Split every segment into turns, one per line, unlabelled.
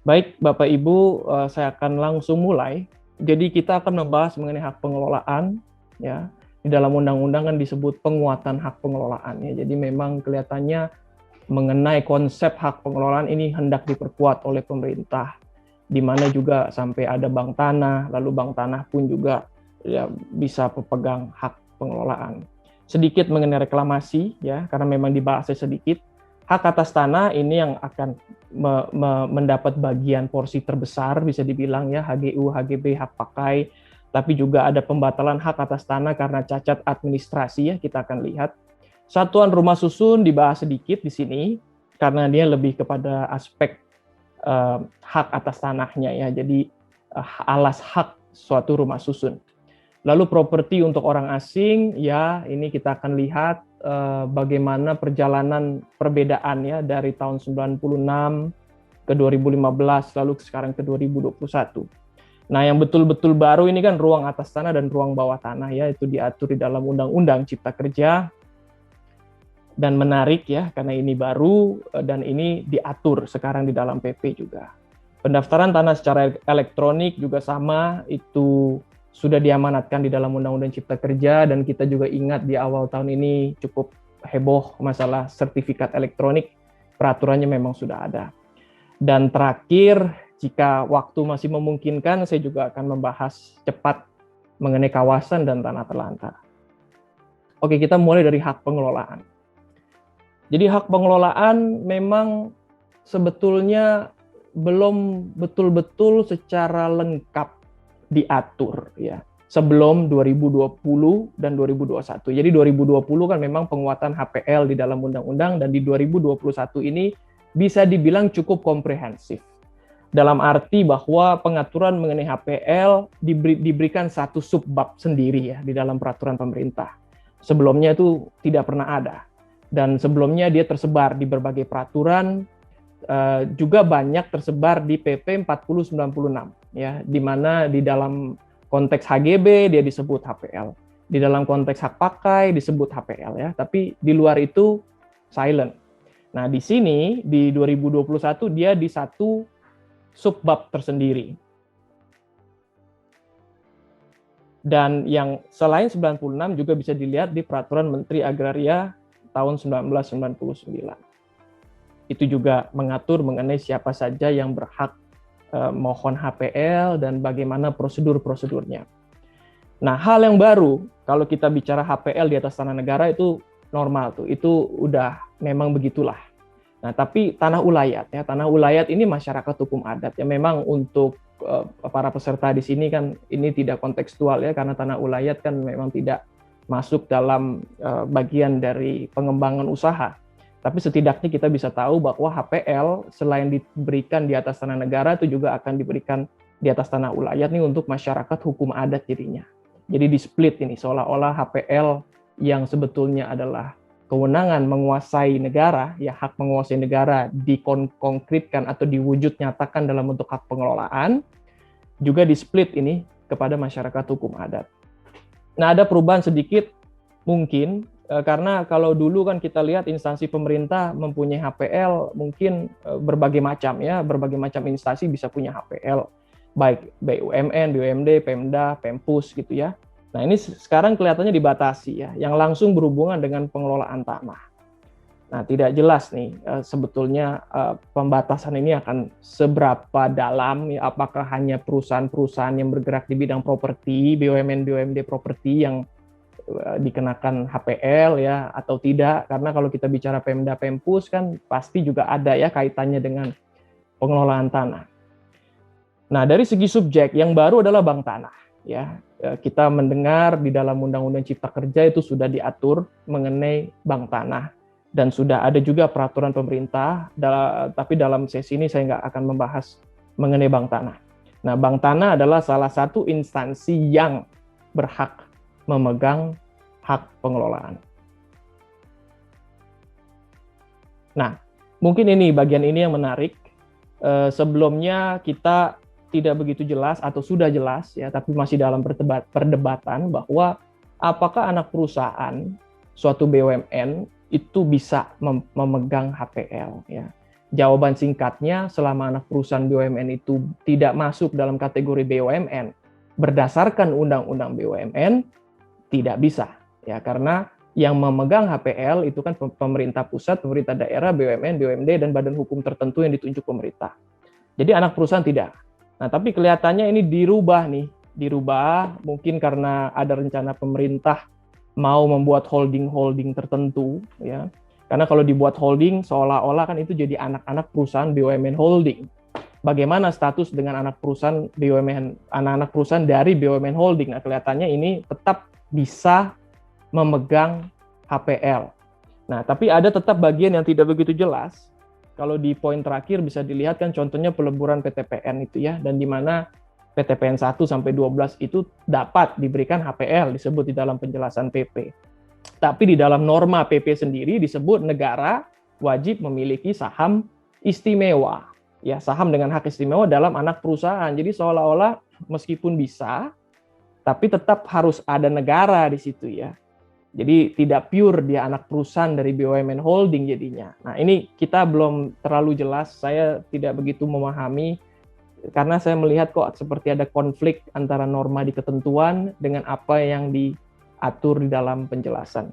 Baik, Bapak Ibu, saya akan langsung mulai. Jadi kita akan membahas mengenai hak pengelolaan, ya. Di dalam undang-undang kan disebut penguatan hak pengelolaan, ya. Jadi memang kelihatannya mengenai konsep hak pengelolaan ini hendak diperkuat oleh pemerintah, di mana juga sampai ada bank tanah, lalu bank tanah pun juga ya bisa pepegang hak pengelolaan. Sedikit mengenai reklamasi, ya, karena memang dibahasnya sedikit. Hak atas tanah ini yang akan mendapat bagian porsi terbesar, bisa dibilang ya, HGU, HGB, hak pakai, tapi juga ada pembatalan hak atas tanah karena cacat administrasi, ya, kita akan lihat. Satuan rumah susun dibahas sedikit di sini, karena dia lebih kepada aspek hak atas tanahnya, ya, jadi alas hak suatu rumah susun. Lalu properti untuk orang asing, ya, ini kita akan lihat bagaimana perjalanan perbedaan ya dari tahun 96 ke 2015 lalu sekarang ke 2021. Nah, yang betul-betul baru ini kan ruang atas tanah dan ruang bawah tanah, ya, itu diatur di dalam Undang-Undang Cipta Kerja. Dan menarik ya, karena ini baru dan ini diatur sekarang di dalam PP juga. Pendaftaran tanah secara elektronik juga sama, itu sudah diamanatkan di dalam Undang-Undang Cipta Kerja, dan kita juga ingat di awal tahun ini cukup heboh masalah sertifikat elektronik, peraturannya memang sudah ada. Dan terakhir, jika waktu masih memungkinkan, saya juga akan membahas cepat mengenai kawasan dan tanah terlantar. Oke, kita mulai dari hak pengelolaan. Jadi hak pengelolaan memang sebetulnya belum betul-betul secara lengkap diatur ya sebelum 2020 dan 2021. Jadi 2020 kan memang penguatan HPL di dalam undang-undang, dan di 2021 ini bisa dibilang cukup komprehensif. Dalam arti bahwa pengaturan mengenai HPL diberikan satu subbab sendiri ya di dalam peraturan pemerintah. Sebelumnya itu tidak pernah ada. Dan sebelumnya dia tersebar di berbagai peraturan, juga banyak tersebar di PP 4096 ya, di mana di dalam konteks HGB dia disebut HPL, di dalam konteks hak pakai disebut HPL ya, tapi di luar itu silent. Nah, di sini di 2021 dia di satu subbab tersendiri. Dan yang selain 96 juga bisa dilihat di Peraturan Menteri Agraria tahun 1999. Itu juga mengatur mengenai siapa saja yang berhak mohon HPL dan bagaimana prosedur-prosedurnya. Nah, hal yang baru kalau kita bicara HPL di atas tanah negara itu normal tuh, itu udah memang begitulah. Nah, tapi tanah ulayat ya, tanah ulayat ini masyarakat hukum adat ya, memang untuk para peserta di sini kan ini tidak kontekstual ya, karena tanah ulayat kan memang tidak masuk dalam bagian dari pengembangan usaha. Tapi setidaknya kita bisa tahu bahwa HPL selain diberikan di atas tanah negara, itu juga akan diberikan di atas tanah ulayat nih untuk masyarakat hukum adat jadinya. Jadi di split ini, seolah-olah HPL yang sebetulnya adalah kewenangan menguasai negara, ya hak menguasai negara dikonkretkan atau diwujud nyatakan dalam bentuk hak pengelolaan, juga di split ini kepada masyarakat hukum adat. Nah, ada perubahan sedikit mungkin, karena kalau dulu kan kita lihat instansi pemerintah mempunyai HPL mungkin berbagai macam ya, berbagai macam instansi bisa punya HPL, baik BUMN, BUMD, Pemda, Pempus gitu ya. Nah, ini sekarang kelihatannya dibatasi ya, yang langsung berhubungan dengan pengelolaan tanah. Nah, tidak jelas nih sebetulnya pembatasan ini akan seberapa dalam ya, apakah hanya perusahaan-perusahaan yang bergerak di bidang properti, BUMN, BUMD properti yang dikenakan HPL ya atau tidak, karena kalau kita bicara Pemda Pempus kan pasti juga ada ya kaitannya dengan pengelolaan tanah. Nah, dari segi subjek yang baru adalah bank tanah ya. Kita mendengar di dalam Undang-Undang Cipta Kerja itu sudah diatur mengenai bank tanah, dan sudah ada juga peraturan pemerintah, tapi dalam sesi ini saya nggak akan membahas mengenai bank tanah. Nah, bank tanah adalah salah satu instansi yang berhak memegang hak pengelolaan. Nah, mungkin ini bagian ini yang menarik. Sebelumnya kita tidak begitu jelas atau sudah jelas ya, tapi masih dalam perdebatan bahwa apakah anak perusahaan suatu BUMN itu bisa memegang HPL ya. Jawaban singkatnya, selama anak perusahaan BUMN itu tidak masuk dalam kategori BUMN berdasarkan Undang-Undang BUMN, tidak bisa, ya, karena yang memegang HPL itu kan pemerintah pusat, pemerintah daerah, BUMN, BUMD, dan badan hukum tertentu yang ditunjuk pemerintah. Jadi anak perusahaan tidak. Nah, tapi kelihatannya ini dirubah mungkin karena ada rencana pemerintah mau membuat holding tertentu, ya. Karena kalau dibuat holding, seolah-olah kan itu jadi anak-anak perusahaan BUMN holding. Bagaimana status dengan anak perusahaan BUMN, anak-anak perusahaan dari BUMN holding? Nah, kelihatannya ini tetap bisa memegang HPL. Nah, tapi ada tetap bagian yang tidak begitu jelas. Kalau di poin terakhir bisa dilihat kan contohnya peleburan PTPN itu ya, dan di mana PTPN 1 sampai 12 itu dapat diberikan HPL, disebut di dalam penjelasan PP. Tapi di dalam norma PP sendiri disebut negara wajib memiliki saham istimewa. Ya, saham dengan hak istimewa dalam anak perusahaan. Jadi seolah-olah meskipun bisa, tapi tetap harus ada negara di situ ya. Jadi tidak pure dia anak perusahaan dari BUMN holding jadinya. Nah, ini kita belum terlalu jelas, saya tidak begitu memahami karena saya melihat kok seperti ada konflik antara norma di ketentuan dengan apa yang diatur di dalam penjelasan.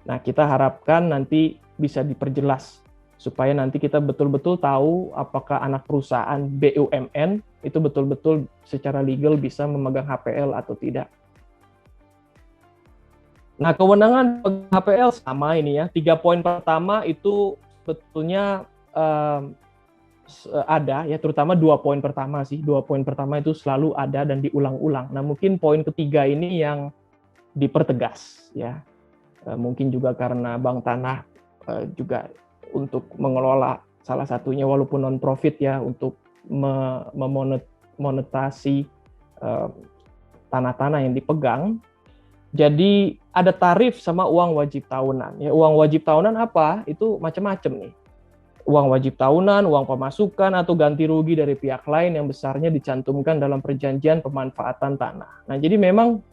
Nah, kita harapkan nanti bisa diperjelas supaya nanti kita betul-betul tahu apakah anak perusahaan BUMN itu betul-betul secara legal bisa memegang HPL atau tidak. Nah, kewenangan HPL sama ini ya. 3 poin pertama itu sebetulnya ada ya, terutama 2 poin pertama sih. 2 poin pertama itu selalu ada dan diulang-ulang. Nah, mungkin poin ketiga ini yang dipertegas ya. Mungkin juga karena Bank Tanah juga untuk mengelola salah satunya walaupun non-profit ya, untuk memonetasi tanah-tanah yang dipegang. Jadi ada tarif sama uang wajib tahunan. Ya, uang wajib tahunan apa? Itu macam-macam nih. Uang wajib tahunan, uang pemasukan, atau ganti rugi dari pihak lain yang besarnya dicantumkan dalam perjanjian pemanfaatan tanah. Nah, jadi memang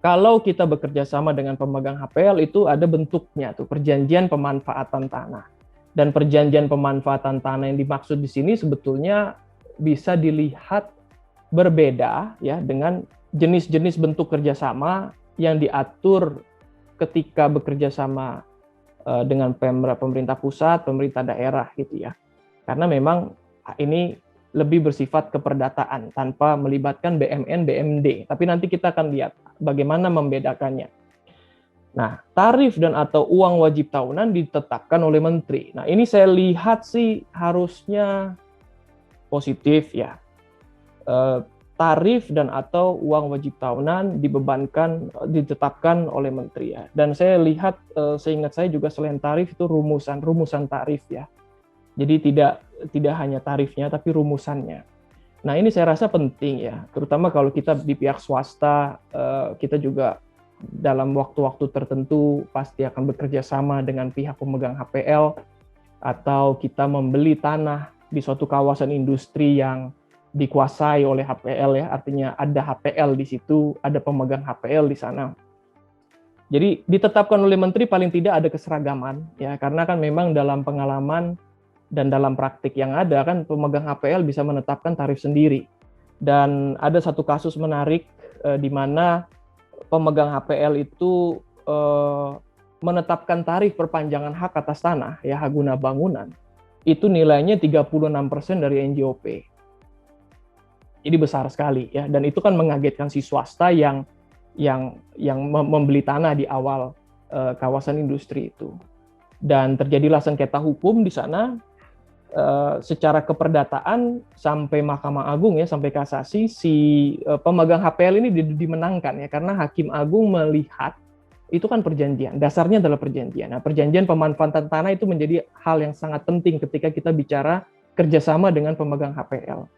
kalau kita bekerja sama dengan pemegang HPL itu ada bentuknya tuh, perjanjian pemanfaatan tanah. Dan perjanjian pemanfaatan tanah yang dimaksud di sini sebetulnya bisa dilihat berbeda ya dengan jenis-jenis bentuk kerjasama yang diatur ketika bekerja sama dengan pemerintah pusat, pemerintah daerah gitu ya. Karena memang ini lebih bersifat keperdataan tanpa melibatkan BMN, BMD. Tapi nanti kita akan lihat bagaimana membedakannya. Nah, tarif dan atau uang wajib tahunan ditetapkan oleh menteri. Nah, ini saya lihat sih harusnya positif ya. Tarif dan atau uang wajib tahunan ditetapkan oleh menteri ya. Dan saya lihat, seingat saya juga selain tarif itu rumusan tarif ya. Jadi tidak hanya tarifnya tapi rumusannya. Nah, ini saya rasa penting ya, terutama kalau kita di pihak swasta, kita juga dalam waktu-waktu tertentu pasti akan bekerja sama dengan pihak pemegang HPL, atau kita membeli tanah di suatu kawasan industri yang dikuasai oleh HPL ya, artinya ada HPL di situ, ada pemegang HPL di sana. Jadi ditetapkan oleh menteri paling tidak ada keseragaman ya, karena kan memang dalam pengalaman dan dalam praktik yang ada kan pemegang HPL bisa menetapkan tarif sendiri. Dan ada satu kasus menarik di mana pemegang HPL itu menetapkan tarif perpanjangan hak atas tanah ya, hak guna bangunan itu nilainya 36% dari NJOP. Jadi besar sekali ya, dan itu kan mengagetkan si swasta yang membeli tanah di awal kawasan industri itu. Dan terjadilah sengketa hukum di sana secara keperdataan sampai Mahkamah Agung ya, sampai kasasi. Si pemegang HPL ini dimenangkan ya, karena Hakim Agung melihat itu kan perjanjian, dasarnya adalah perjanjian. Nah, perjanjian pemanfaatan tanah itu menjadi hal yang sangat penting ketika kita bicara kerjasama dengan pemegang HPL.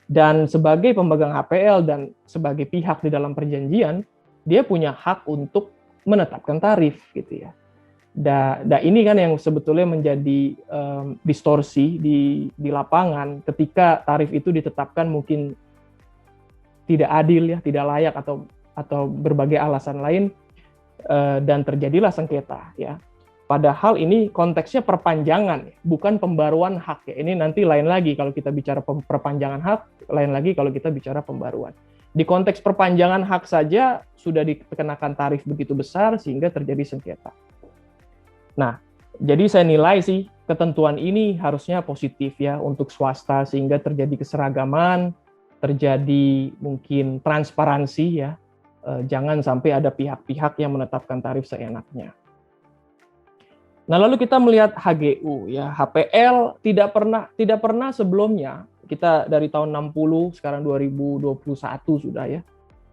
Dan sebagai pemegang HPL dan sebagai pihak di dalam perjanjian, dia punya hak untuk menetapkan tarif gitu ya. Ini kan yang sebetulnya menjadi distorsi di lapangan ketika tarif itu ditetapkan mungkin tidak adil ya, tidak layak atau berbagai alasan lain, dan terjadilah sengketa ya. Padahal ini konteksnya perpanjangan, bukan pembaruan hak ya. Ini nanti lain lagi kalau kita bicara perpanjangan hak, lain lagi kalau kita bicara pembaruan. Di konteks perpanjangan hak saja sudah dikenakan tarif begitu besar sehingga terjadi sengketa. Nah, jadi saya nilai sih ketentuan ini harusnya positif ya untuk swasta sehingga terjadi keseragaman, terjadi mungkin transparansi ya. Jangan sampai ada pihak-pihak yang menetapkan tarif seenaknya. Nah, lalu kita melihat HGU ya, HPL tidak pernah sebelumnya, kita dari tahun 60 sekarang 2021 sudah ya.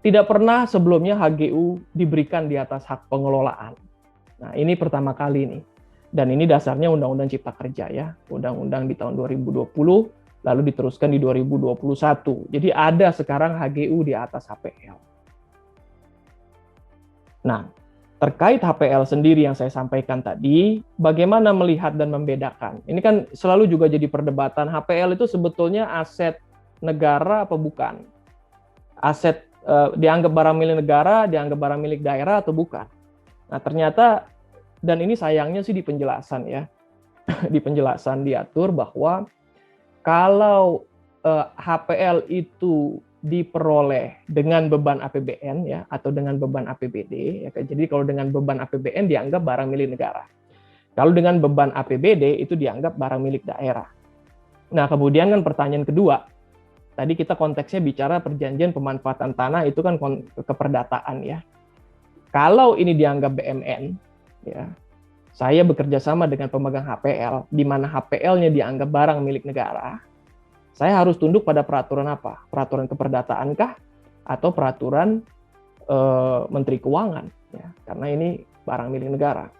Tidak pernah sebelumnya HGU diberikan di atas hak pengelolaan. Nah, ini pertama kali nih. Dan ini dasarnya Undang-Undang Cipta Kerja ya, Undang-Undang di tahun 2020 lalu diteruskan di 2021. Jadi ada sekarang HGU di atas HPL. Nah, terkait HPL sendiri yang saya sampaikan tadi, bagaimana melihat dan membedakan? Ini kan selalu juga jadi perdebatan, HPL itu sebetulnya aset negara apa bukan? Aset dianggap barang milik negara, dianggap barang milik daerah atau bukan? Nah, ternyata, dan ini sayangnya sih di penjelasan ya, di penjelasan diatur bahwa kalau HPL itu diperoleh dengan beban APBN ya atau dengan beban APBD ya. Jadi kalau dengan beban APBN dianggap barang milik negara. Kalau dengan beban APBD itu dianggap barang milik daerah. Nah, kemudian kan pertanyaan kedua. Tadi kita konteksnya bicara perjanjian pemanfaatan tanah itu kan keperdataan ya. Kalau ini dianggap BMN ya. Saya bekerja sama dengan pemegang HPL di mana HPL-nya dianggap barang milik negara. Saya harus tunduk pada peraturan apa? Peraturan keperdataankah atau peraturan Menteri Keuangan? Ya, karena ini barang milik negara.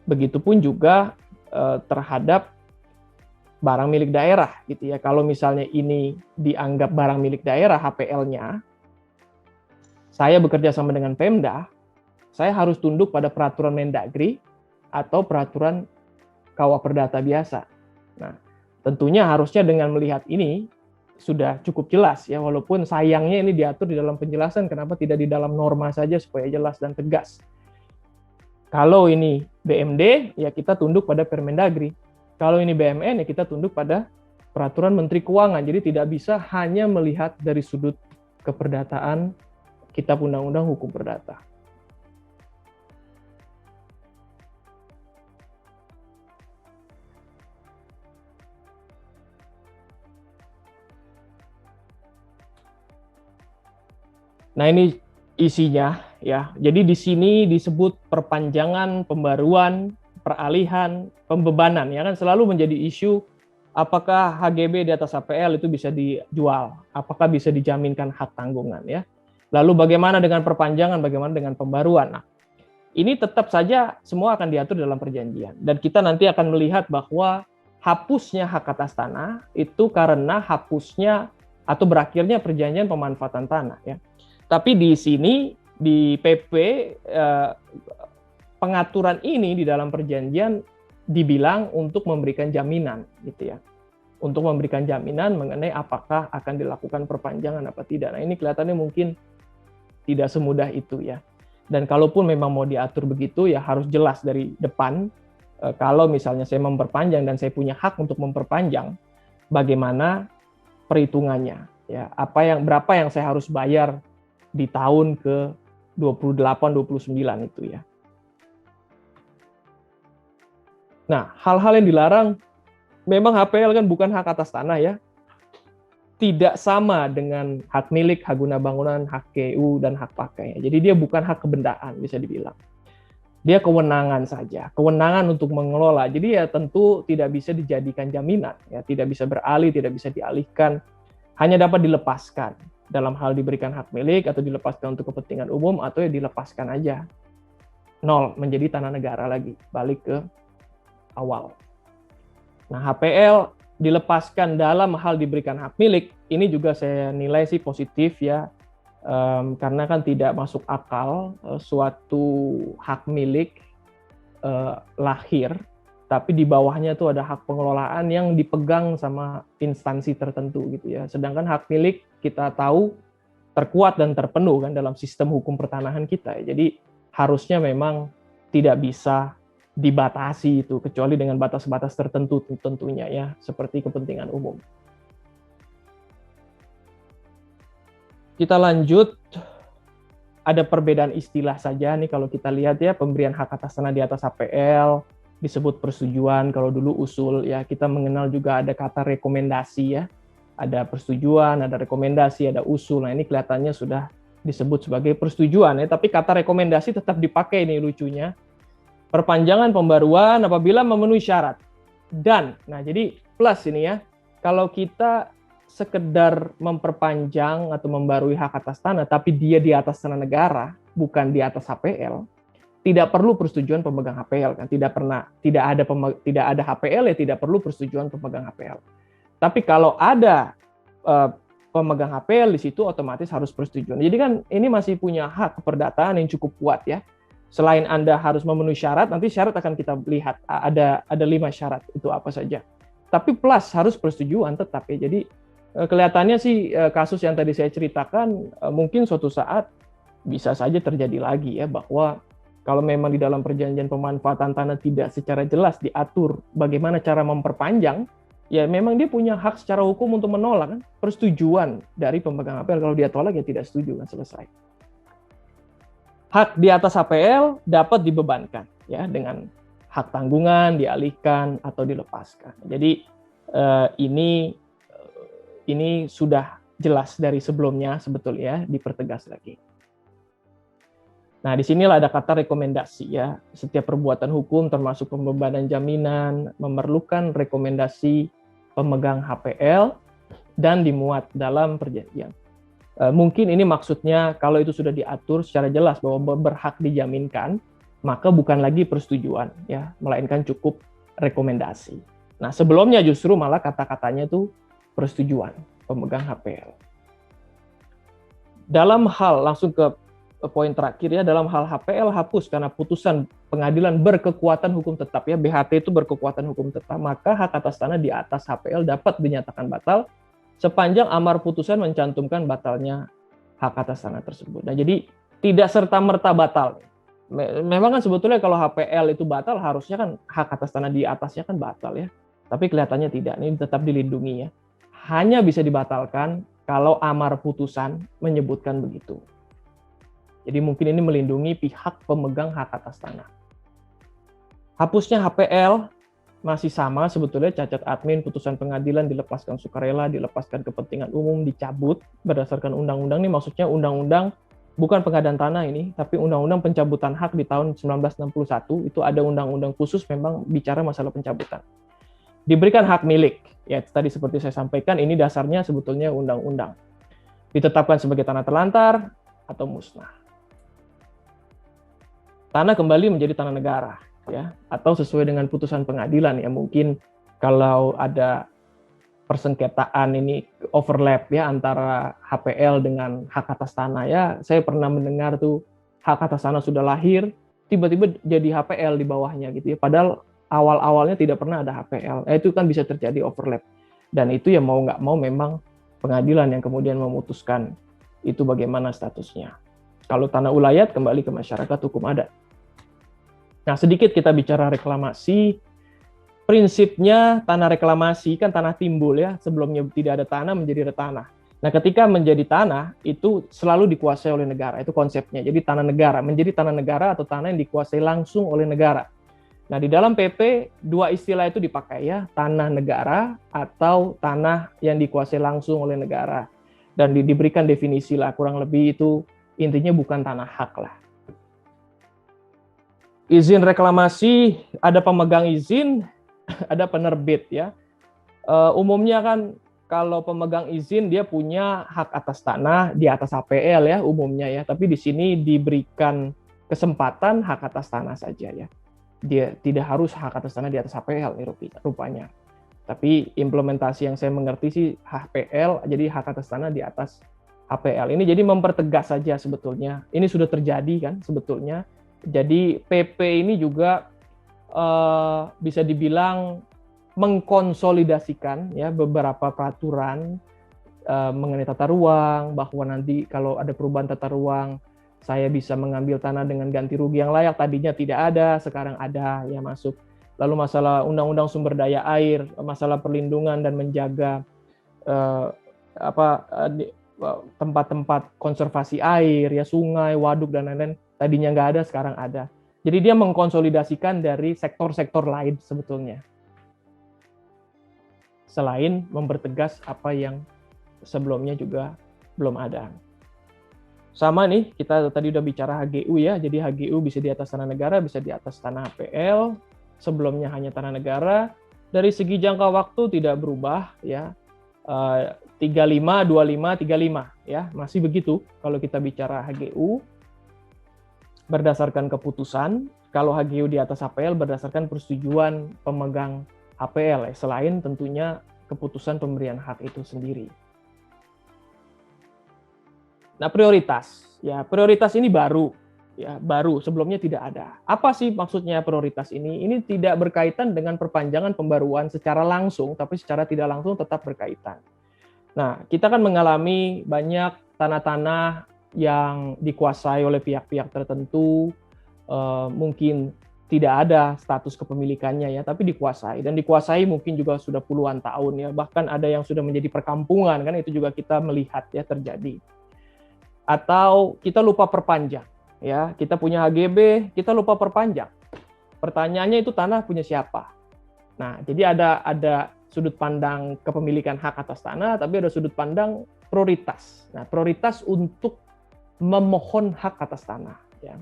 Begitupun juga terhadap barang milik daerah, gitu ya. Kalau misalnya ini dianggap barang milik daerah HPL-nya, saya bekerja sama dengan Pemda, saya harus tunduk pada peraturan Mendagri atau peraturan Kawah Perdata biasa. Nah, tentunya harusnya dengan melihat ini sudah cukup jelas ya, walaupun sayangnya ini diatur di dalam penjelasan, kenapa tidak di dalam norma saja supaya jelas dan tegas. Kalau ini BMD, ya kita tunduk pada Permendagri. Kalau ini BMN, ya kita tunduk pada peraturan Menteri Keuangan. Jadi tidak bisa hanya melihat dari sudut keperdataan Kitab Undang-Undang Hukum Perdata. Nah, ini isinya ya. Jadi di sini disebut perpanjangan, pembaruan, peralihan, pembebanan ya kan selalu menjadi isu apakah HGB di atas HPL itu bisa dijual, apakah bisa dijaminkan hak tanggungan ya. Lalu bagaimana dengan perpanjangan, bagaimana dengan pembaruan? Nah, ini tetap saja semua akan diatur dalam perjanjian dan kita nanti akan melihat bahwa hapusnya hak atas tanah itu karena hapusnya atau berakhirnya perjanjian pemanfaatan tanah ya. Tapi di sini, di PP, pengaturan ini di dalam perjanjian dibilang untuk memberikan jaminan, gitu ya. Untuk memberikan jaminan mengenai apakah akan dilakukan perpanjangan apa tidak. Nah, ini kelihatannya mungkin tidak semudah itu ya. Dan kalaupun memang mau diatur begitu, ya harus jelas dari depan. Kalau misalnya saya memperpanjang dan saya punya hak untuk memperpanjang, bagaimana perhitungannya? Ya, berapa yang saya harus bayar di tahun ke-28-29 itu ya. Nah, hal-hal yang dilarang, memang HPL kan bukan hak atas tanah ya. Tidak sama dengan hak milik, hak guna bangunan, hak KU, dan hak pakai. Jadi dia bukan hak kebendaan, bisa dibilang. Dia kewenangan saja, kewenangan untuk mengelola. Jadi ya tentu tidak bisa dijadikan jaminan, ya tidak bisa beralih, tidak bisa dialihkan, hanya dapat dilepaskan. Dalam hal diberikan hak milik atau dilepaskan untuk kepentingan umum atau ya dilepaskan aja. Nol, menjadi tanah negara lagi, balik ke awal. Nah, HPL dilepaskan dalam hal diberikan hak milik, ini juga saya nilai sih positif ya, karena kan tidak masuk akal suatu hak milik lahir, tapi di bawahnya itu ada hak pengelolaan yang dipegang sama instansi tertentu gitu ya. Sedangkan hak milik kita tahu terkuat dan terpenuh kan dalam sistem hukum pertanahan kita. Jadi harusnya memang tidak bisa dibatasi itu, kecuali dengan batas-batas tertentu tentunya ya, seperti kepentingan umum. Kita lanjut, ada perbedaan istilah saja nih kalau kita lihat ya, pemberian hak atas tanah di atas HPL disebut persetujuan, kalau dulu usul ya, kita mengenal juga ada kata rekomendasi ya, ada persetujuan, ada rekomendasi, ada usul. Nah ini kelihatannya sudah disebut sebagai persetujuan ya, tapi kata rekomendasi tetap dipakai nih lucunya. Perpanjangan pembaruan apabila memenuhi syarat. Dan, nah jadi plus ini ya, kalau kita sekedar memperpanjang atau membarui hak atas tanah, tapi dia di atas tanah negara, bukan di atas HPL, tidak perlu persetujuan pemegang HPL kan, tidak ada HPL ya tidak perlu persetujuan pemegang HPL. Tapi kalau ada pemegang HPL di situ otomatis harus persetujuan. Jadi kan ini masih punya hak keperdataan yang cukup kuat ya. Selain Anda harus memenuhi syarat, nanti syarat akan kita lihat ada 5 syarat itu apa saja. Tapi plus harus persetujuan tetap ya. Jadi kelihatannya sih kasus yang tadi saya ceritakan mungkin suatu saat bisa saja terjadi lagi ya, bahwa kalau memang di dalam perjanjian pemanfaatan tanah tidak secara jelas diatur bagaimana cara memperpanjang, ya memang dia punya hak secara hukum untuk menolak kan, persetujuan dari pemegang HPL. Kalau dia tolak ya tidak setuju kan, selesai. Hak di atas HPL dapat dibebankan ya dengan hak tanggungan, dialihkan atau dilepaskan. Jadi ini sudah jelas dari sebelumnya sebetulnya, dipertegas lagi. Nah, disinilah ada kata rekomendasi ya. Setiap perbuatan hukum termasuk pembebanan jaminan memerlukan rekomendasi pemegang HPL dan dimuat dalam perjanjian. Mungkin ini maksudnya kalau itu sudah diatur secara jelas bahwa berhak dijaminkan, maka bukan lagi persetujuan ya, melainkan cukup rekomendasi. Nah, sebelumnya justru malah kata-katanya itu persetujuan pemegang HPL. Dalam hal, langsung ke poin terakhir ya, dalam hal HPL hapus karena putusan pengadilan berkekuatan hukum tetap ya, BHT itu berkekuatan hukum tetap, maka hak atas tanah di atas HPL dapat dinyatakan batal sepanjang amar putusan mencantumkan batalnya hak atas tanah tersebut. Nah, jadi tidak serta-merta batal. Memang kan sebetulnya kalau HPL itu batal, harusnya kan hak atas tanah di atasnya kan batal ya. Tapi kelihatannya tidak, ini tetap dilindungi ya. Hanya bisa dibatalkan kalau amar putusan menyebutkan begitu. Jadi mungkin ini melindungi pihak pemegang hak atas tanah. Hapusnya HPL masih sama sebetulnya, cacat admin, putusan pengadilan dilepaskan sukarela, dilepaskan kepentingan umum, dicabut berdasarkan undang-undang. Ini maksudnya undang-undang bukan pengadaan tanah ini, tapi undang-undang pencabutan hak di tahun 1961, itu ada undang-undang khusus memang bicara masalah pencabutan. Diberikan hak milik, ya tadi seperti saya sampaikan, ini dasarnya sebetulnya undang-undang. Ditetapkan sebagai tanah terlantar atau musnah. Tanah kembali menjadi tanah negara. Ya, atau sesuai dengan putusan pengadilan ya, mungkin kalau ada persengketaan ini overlap ya antara HPL dengan hak atas tanah ya, saya pernah mendengar tuh hak atas tanah sudah lahir tiba-tiba jadi HPL di bawahnya gitu ya, padahal awal-awalnya tidak pernah ada HPL. Itu kan bisa terjadi overlap, dan itu ya mau nggak mau memang pengadilan yang kemudian memutuskan itu bagaimana statusnya. Kalau tanah ulayat kembali ke masyarakat hukum adat. Nah, sedikit kita bicara reklamasi. Prinsipnya tanah reklamasi kan tanah timbul ya, sebelumnya tidak ada tanah menjadi ada tanah. Nah, ketika menjadi tanah itu selalu dikuasai oleh negara, itu konsepnya. Jadi tanah negara, menjadi tanah negara atau tanah yang dikuasai langsung oleh negara. Nah, di dalam PP 2 istilah itu dipakai ya, tanah negara atau tanah yang dikuasai langsung oleh negara. Dan diberikan definisi lah, kurang lebih itu intinya bukan tanah hak lah. Izin reklamasi, ada pemegang izin, ada penerbit ya. Umumnya kan kalau pemegang izin dia punya hak atas tanah di atas HPL ya umumnya ya, tapi di sini diberikan kesempatan hak atas tanah saja ya. Dia tidak harus hak atas tanah di atas HPL nih rupanya. Tapi implementasi yang saya mengerti sih HPL, jadi hak atas tanah di atas HPL. Ini jadi mempertegas saja sebetulnya. Ini sudah terjadi kan sebetulnya. Jadi PP ini juga bisa dibilang mengkonsolidasikan ya beberapa peraturan mengenai tata ruang, bahwa nanti kalau ada perubahan tata ruang saya bisa mengambil tanah dengan ganti rugi yang layak, tadinya tidak ada, sekarang ada, ya masuk. Lalu masalah undang-undang sumber daya air, masalah perlindungan dan menjaga tempat-tempat konservasi air, ya sungai, waduk dan lain-lain, tadinya nggak ada, sekarang ada. Jadi dia mengkonsolidasikan dari sektor-sektor lain sebetulnya, selain mempertegas apa yang sebelumnya juga belum ada. Sama nih, kita tadi udah bicara HGU ya, jadi HGU bisa di atas tanah negara, bisa di atas tanah HPL, sebelumnya hanya tanah negara. Dari segi jangka waktu tidak berubah ya, 35, 25, 35 ya, masih begitu kalau kita bicara HGU berdasarkan keputusan. Kalau HGU di atas HPL berdasarkan persetujuan pemegang HPL, selain tentunya keputusan pemberian hak itu sendiri. Nah, prioritas. Ya, prioritas ini baru. Ya, baru, sebelumnya tidak ada. Apa sih maksudnya prioritas ini? Ini tidak berkaitan dengan perpanjangan pembaruan secara langsung, tapi secara tidak langsung tetap berkaitan. Nah, kita kan mengalami banyak tanah-tanah yang dikuasai oleh pihak-pihak tertentu, mungkin tidak ada status kepemilikannya ya, tapi dikuasai, dan dikuasai mungkin juga sudah puluhan tahun ya, bahkan ada yang sudah menjadi perkampungan, kan itu juga kita melihat ya terjadi. Atau kita lupa perpanjang ya, kita punya HGB, kita lupa perpanjang. Pertanyaannya itu tanah punya siapa? Nah, jadi ada sudut pandang kepemilikan hak atas tanah, tapi ada sudut pandang prioritas. Nah, prioritas untuk memohon hak atas tanah ya.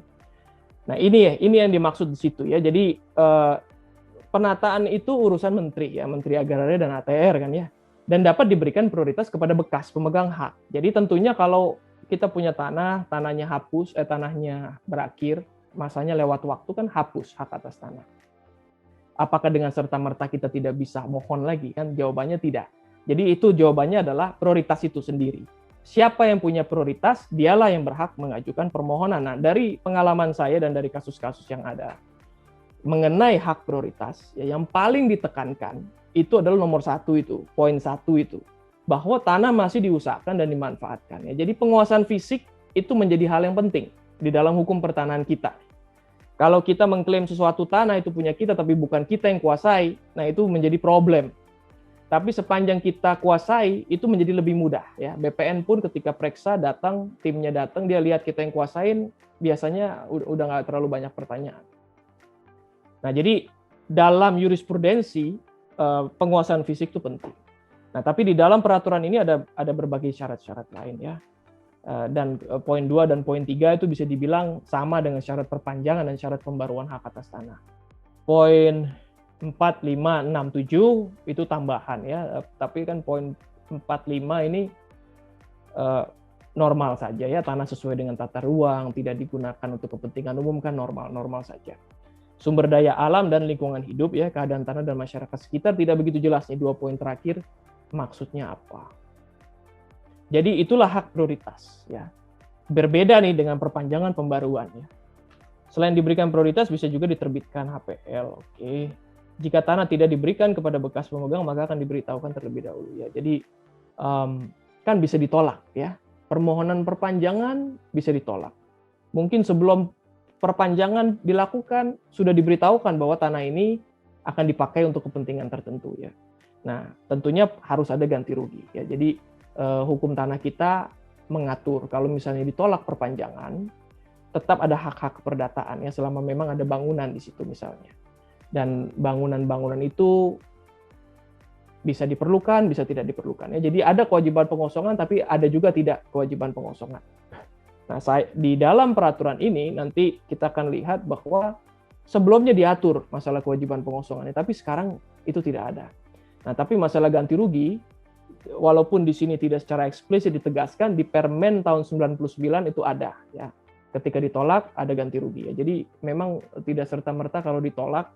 Nah, ini yang dimaksud di situ ya. Jadi penataan itu urusan menteri ya, Menteri Agraria dan ATR kan ya. Dan dapat diberikan prioritas kepada bekas pemegang hak. Jadi tentunya kalau kita punya tanahnya hapus, tanahnya berakhir, masanya lewat waktu kan hapus hak atas tanah. Apakah dengan serta-merta kita tidak bisa mohon lagi? Kan jawabannya tidak. Jadi itu jawabannya adalah prioritas itu sendiri. Siapa yang punya prioritas, dialah yang berhak mengajukan permohonan. Nah, dari pengalaman saya dan dari kasus-kasus yang ada, mengenai hak prioritas, ya, yang paling ditekankan itu adalah nomor 1 itu, poin 1 itu. Bahwa tanah masih diusahakan dan dimanfaatkan. Ya. Jadi penguasaan fisik itu menjadi hal yang penting di dalam hukum pertanahan kita. Kalau kita mengklaim sesuatu tanah itu punya kita, tapi bukan kita yang kuasai, nah itu menjadi problem. Tapi sepanjang kita kuasai, itu menjadi lebih mudah. Ya. BPN pun ketika periksa datang, timnya datang, dia lihat kita yang kuasain, biasanya udah nggak terlalu banyak pertanyaan. Nah, jadi dalam jurisprudensi, penguasaan fisik itu penting. Nah, tapi di dalam peraturan ini ada berbagai syarat-syarat lain ya. Dan poin 2 dan poin 3 itu bisa dibilang sama dengan syarat perpanjangan dan syarat pembaruan hak atas tanah. Poin 4, 5, 6, 7 itu tambahan ya. Tapi kan poin 4, 5 ini normal saja ya, tanah sesuai dengan tata ruang, tidak digunakan untuk kepentingan umum kan normal saja. Sumber daya alam dan lingkungan hidup ya, keadaan tanah dan masyarakat sekitar tidak begitu jelas nih 2 poin terakhir. Maksudnya apa? Jadi itulah hak prioritas ya. Berbeda nih dengan perpanjangan pembaruan ya. Selain diberikan prioritas bisa juga diterbitkan HPL. Oke. Jika tanah tidak diberikan kepada bekas pemegang maka akan diberitahukan terlebih dahulu ya. Jadi kan bisa ditolak ya. Permohonan perpanjangan bisa ditolak. Mungkin sebelum perpanjangan dilakukan sudah diberitahukan bahwa tanah ini akan dipakai untuk kepentingan tertentu ya. Nah, tentunya harus ada ganti rugi ya. Jadi hukum tanah kita mengatur kalau misalnya ditolak perpanjangan, tetap ada hak-hak keperdataan ya selama memang ada bangunan di situ misalnya. Dan bangunan-bangunan itu bisa diperlukan, bisa tidak diperlukan ya. Jadi ada kewajiban pengosongan tapi ada juga tidak kewajiban pengosongan. Nah, di dalam peraturan ini nanti kita akan lihat bahwa sebelumnya diatur masalah kewajiban pengosongannya, tapi sekarang itu tidak ada. Nah, tapi masalah ganti rugi, walaupun di sini tidak secara eksplisit ditegaskan, di Permen tahun 99 itu ada. Ya. Ketika ditolak, ada ganti rugi. Ya. Jadi memang tidak serta-merta kalau ditolak,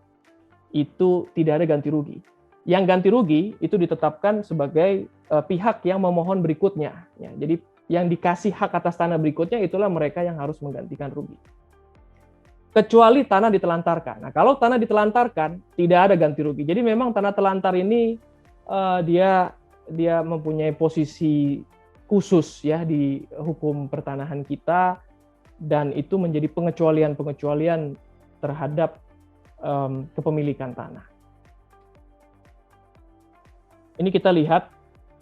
itu tidak ada ganti rugi. Yang ganti rugi itu ditetapkan sebagai pihak yang memohon berikutnya. Ya. Jadi yang dikasih hak atas tanah berikutnya, itulah mereka yang harus menggantikan rugi. Kecuali tanah ditelantarkan. Nah, kalau tanah ditelantarkan, tidak ada ganti rugi. Jadi memang tanah telantar ini dia mempunyai posisi khusus ya di hukum pertanahan kita. dan itu menjadi pengecualian-pengecualian terhadap kepemilikan tanah. Ini kita lihat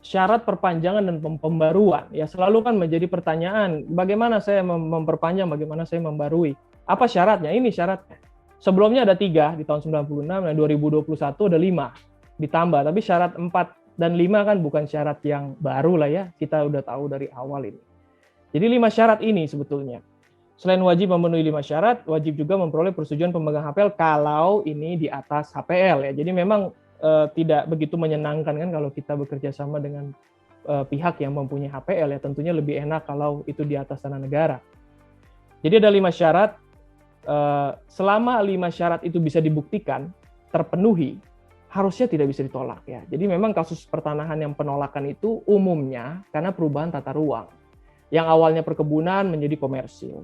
syarat perpanjangan dan pembaruan. Ya selalu kan menjadi pertanyaan, bagaimana saya memperpanjang, bagaimana saya membarui? Apa syaratnya? Ini syaratnya. Sebelumnya ada 3 di tahun 96, dan 2021 ada 5 ditambah. Tapi syarat 4 dan 5 kan bukan syarat yang baru lah ya, kita udah tahu dari awal ini. Jadi 5 syarat ini sebetulnya. Selain wajib memenuhi 5 syarat, wajib juga memperoleh persetujuan pemegang HPL kalau ini di atas HPL ya. Jadi memang tidak begitu menyenangkan kan kalau kita bekerja sama dengan pihak yang mempunyai HPL ya. Tentunya lebih enak kalau itu di atas tanah negara. Jadi ada 5 syarat. Selama 5 syarat itu bisa dibuktikan terpenuhi, harusnya tidak bisa ditolak ya. Jadi memang kasus pertanahan yang penolakan itu umumnya karena perubahan tata ruang. Yang awalnya perkebunan menjadi komersil,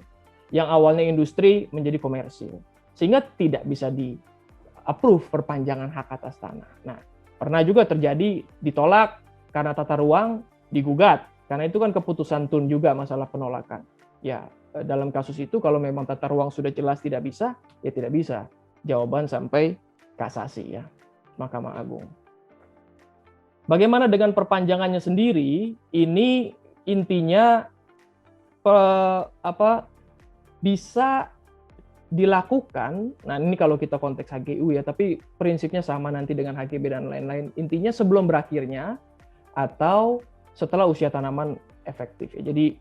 yang awalnya industri menjadi komersil, sehingga tidak bisa di-approve perpanjangan hak atas tanah. Nah, pernah juga terjadi ditolak karena tata ruang, digugat, karena itu kan keputusan TUN juga masalah penolakan. Ya, dalam kasus itu kalau memang tata ruang sudah jelas tidak bisa, ya tidak bisa. Jawaban sampai kasasi ya, Mahkamah Agung. Bagaimana dengan perpanjangannya sendiri? Ini intinya bisa dilakukan. Nah, ini kalau kita konteks HGU ya, tapi prinsipnya sama nanti dengan HGB dan lain-lain. Intinya sebelum berakhirnya atau setelah usia tanaman efektif ya. Jadi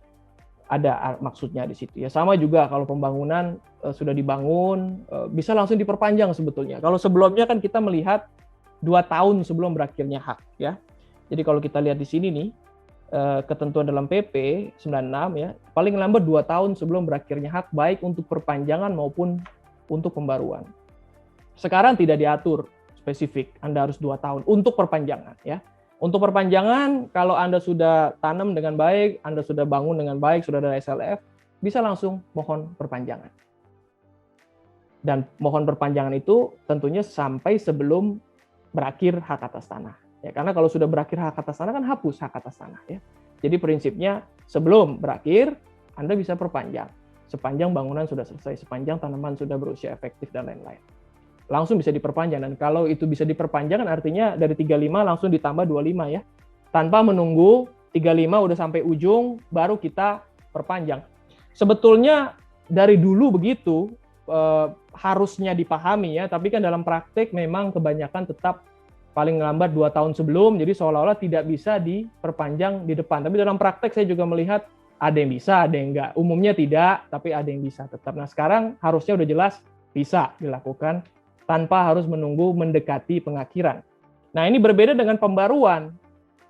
ada maksudnya di situ ya. Sama juga kalau pembangunan sudah dibangun, bisa langsung diperpanjang sebetulnya. Kalau sebelumnya kan kita melihat 2 tahun sebelum berakhirnya hak ya. Jadi kalau kita lihat di sini nih, ketentuan dalam PP 96 ya, paling lambat 2 tahun sebelum berakhirnya hak, baik untuk perpanjangan maupun untuk pembaruan. Sekarang tidak diatur spesifik, Anda harus 2 tahun untuk perpanjangan ya. Untuk perpanjangan, kalau Anda sudah tanam dengan baik, Anda sudah bangun dengan baik, sudah ada SLF, bisa langsung mohon perpanjangan. Dan mohon perpanjangan itu tentunya sampai sebelum berakhir hak atas tanah. Ya, karena kalau sudah berakhir hak atas tanah kan hapus hak atas tanah ya. Jadi prinsipnya sebelum berakhir Anda bisa perpanjang sepanjang bangunan sudah selesai, sepanjang tanaman sudah berusia efektif dan lain-lain. Langsung bisa diperpanjang, dan kalau itu bisa diperpanjang artinya dari 35 langsung ditambah 25 ya. Tanpa menunggu 35 udah sampai ujung baru kita perpanjang. Sebetulnya dari dulu begitu harusnya dipahami ya, tapi kan dalam praktek memang kebanyakan tetap paling lambat 2 tahun sebelum, jadi seolah-olah tidak bisa diperpanjang di depan. Tapi dalam praktek saya juga melihat ada yang bisa, ada yang enggak. Umumnya tidak, tapi ada yang bisa tetap. Nah sekarang harusnya udah jelas bisa dilakukan tanpa harus menunggu mendekati pengakhiran. Nah ini berbeda dengan pembaruan.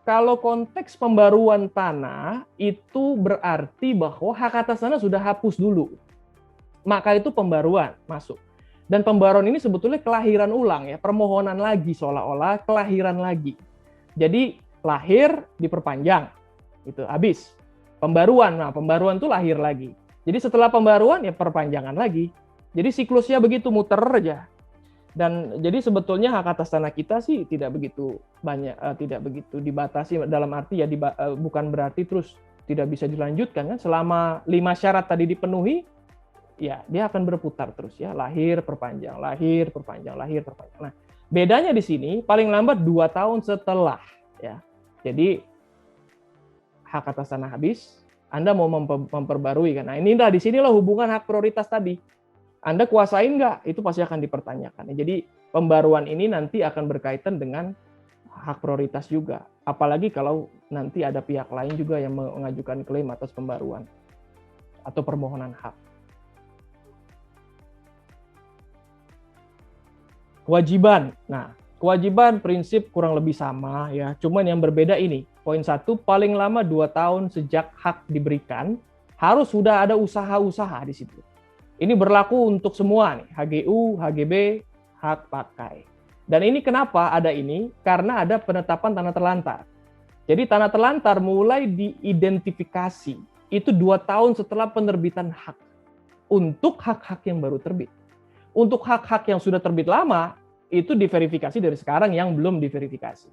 Kalau konteks pembaruan tanah, itu berarti bahwa hak atas tanah sudah hapus dulu. Maka itu pembaruan masuk. Dan pembaruan ini sebetulnya kelahiran ulang ya, permohonan lagi seolah-olah kelahiran lagi. Jadi lahir diperpanjang, itu habis. Pembaruan, nah pembaruan itu lahir lagi. Jadi setelah pembaruan ya perpanjangan lagi. Jadi siklusnya begitu muter aja. Dan jadi sebetulnya hak atas tanah kita sih tidak begitu banyak, tidak begitu dibatasi dalam arti ya bukan berarti terus tidak bisa dilanjutkan kan. Selama 5 syarat tadi dipenuhi, ya dia akan berputar terus ya, lahir perpanjang, lahir perpanjang, lahir perpanjang. Nah bedanya di sini paling lambat 2 tahun setelah ya. Jadi hak atas tanah habis, Anda mau memperbarui kan. Nah inilah di sinilah hubungan hak prioritas tadi. Anda kuasain nggak? Itu pasti akan dipertanyakan. Jadi pembaruan ini nanti akan berkaitan dengan hak prioritas juga. Apalagi kalau nanti ada pihak lain juga yang mengajukan klaim atas pembaruan atau permohonan hak. Kewajiban. Nah, kewajiban prinsip kurang lebih sama ya. Cuman yang berbeda ini. Poin 1, paling lama 2 tahun sejak hak diberikan, harus sudah ada usaha-usaha di situ. Ini berlaku untuk semua nih, HGU, HGB, hak pakai. Dan ini kenapa ada ini? Karena ada penetapan tanah terlantar. Jadi tanah terlantar mulai diidentifikasi itu 2 tahun setelah penerbitan hak. Untuk hak-hak yang baru terbit. Untuk hak-hak yang sudah terbit lama, itu diverifikasi dari sekarang yang belum diverifikasi.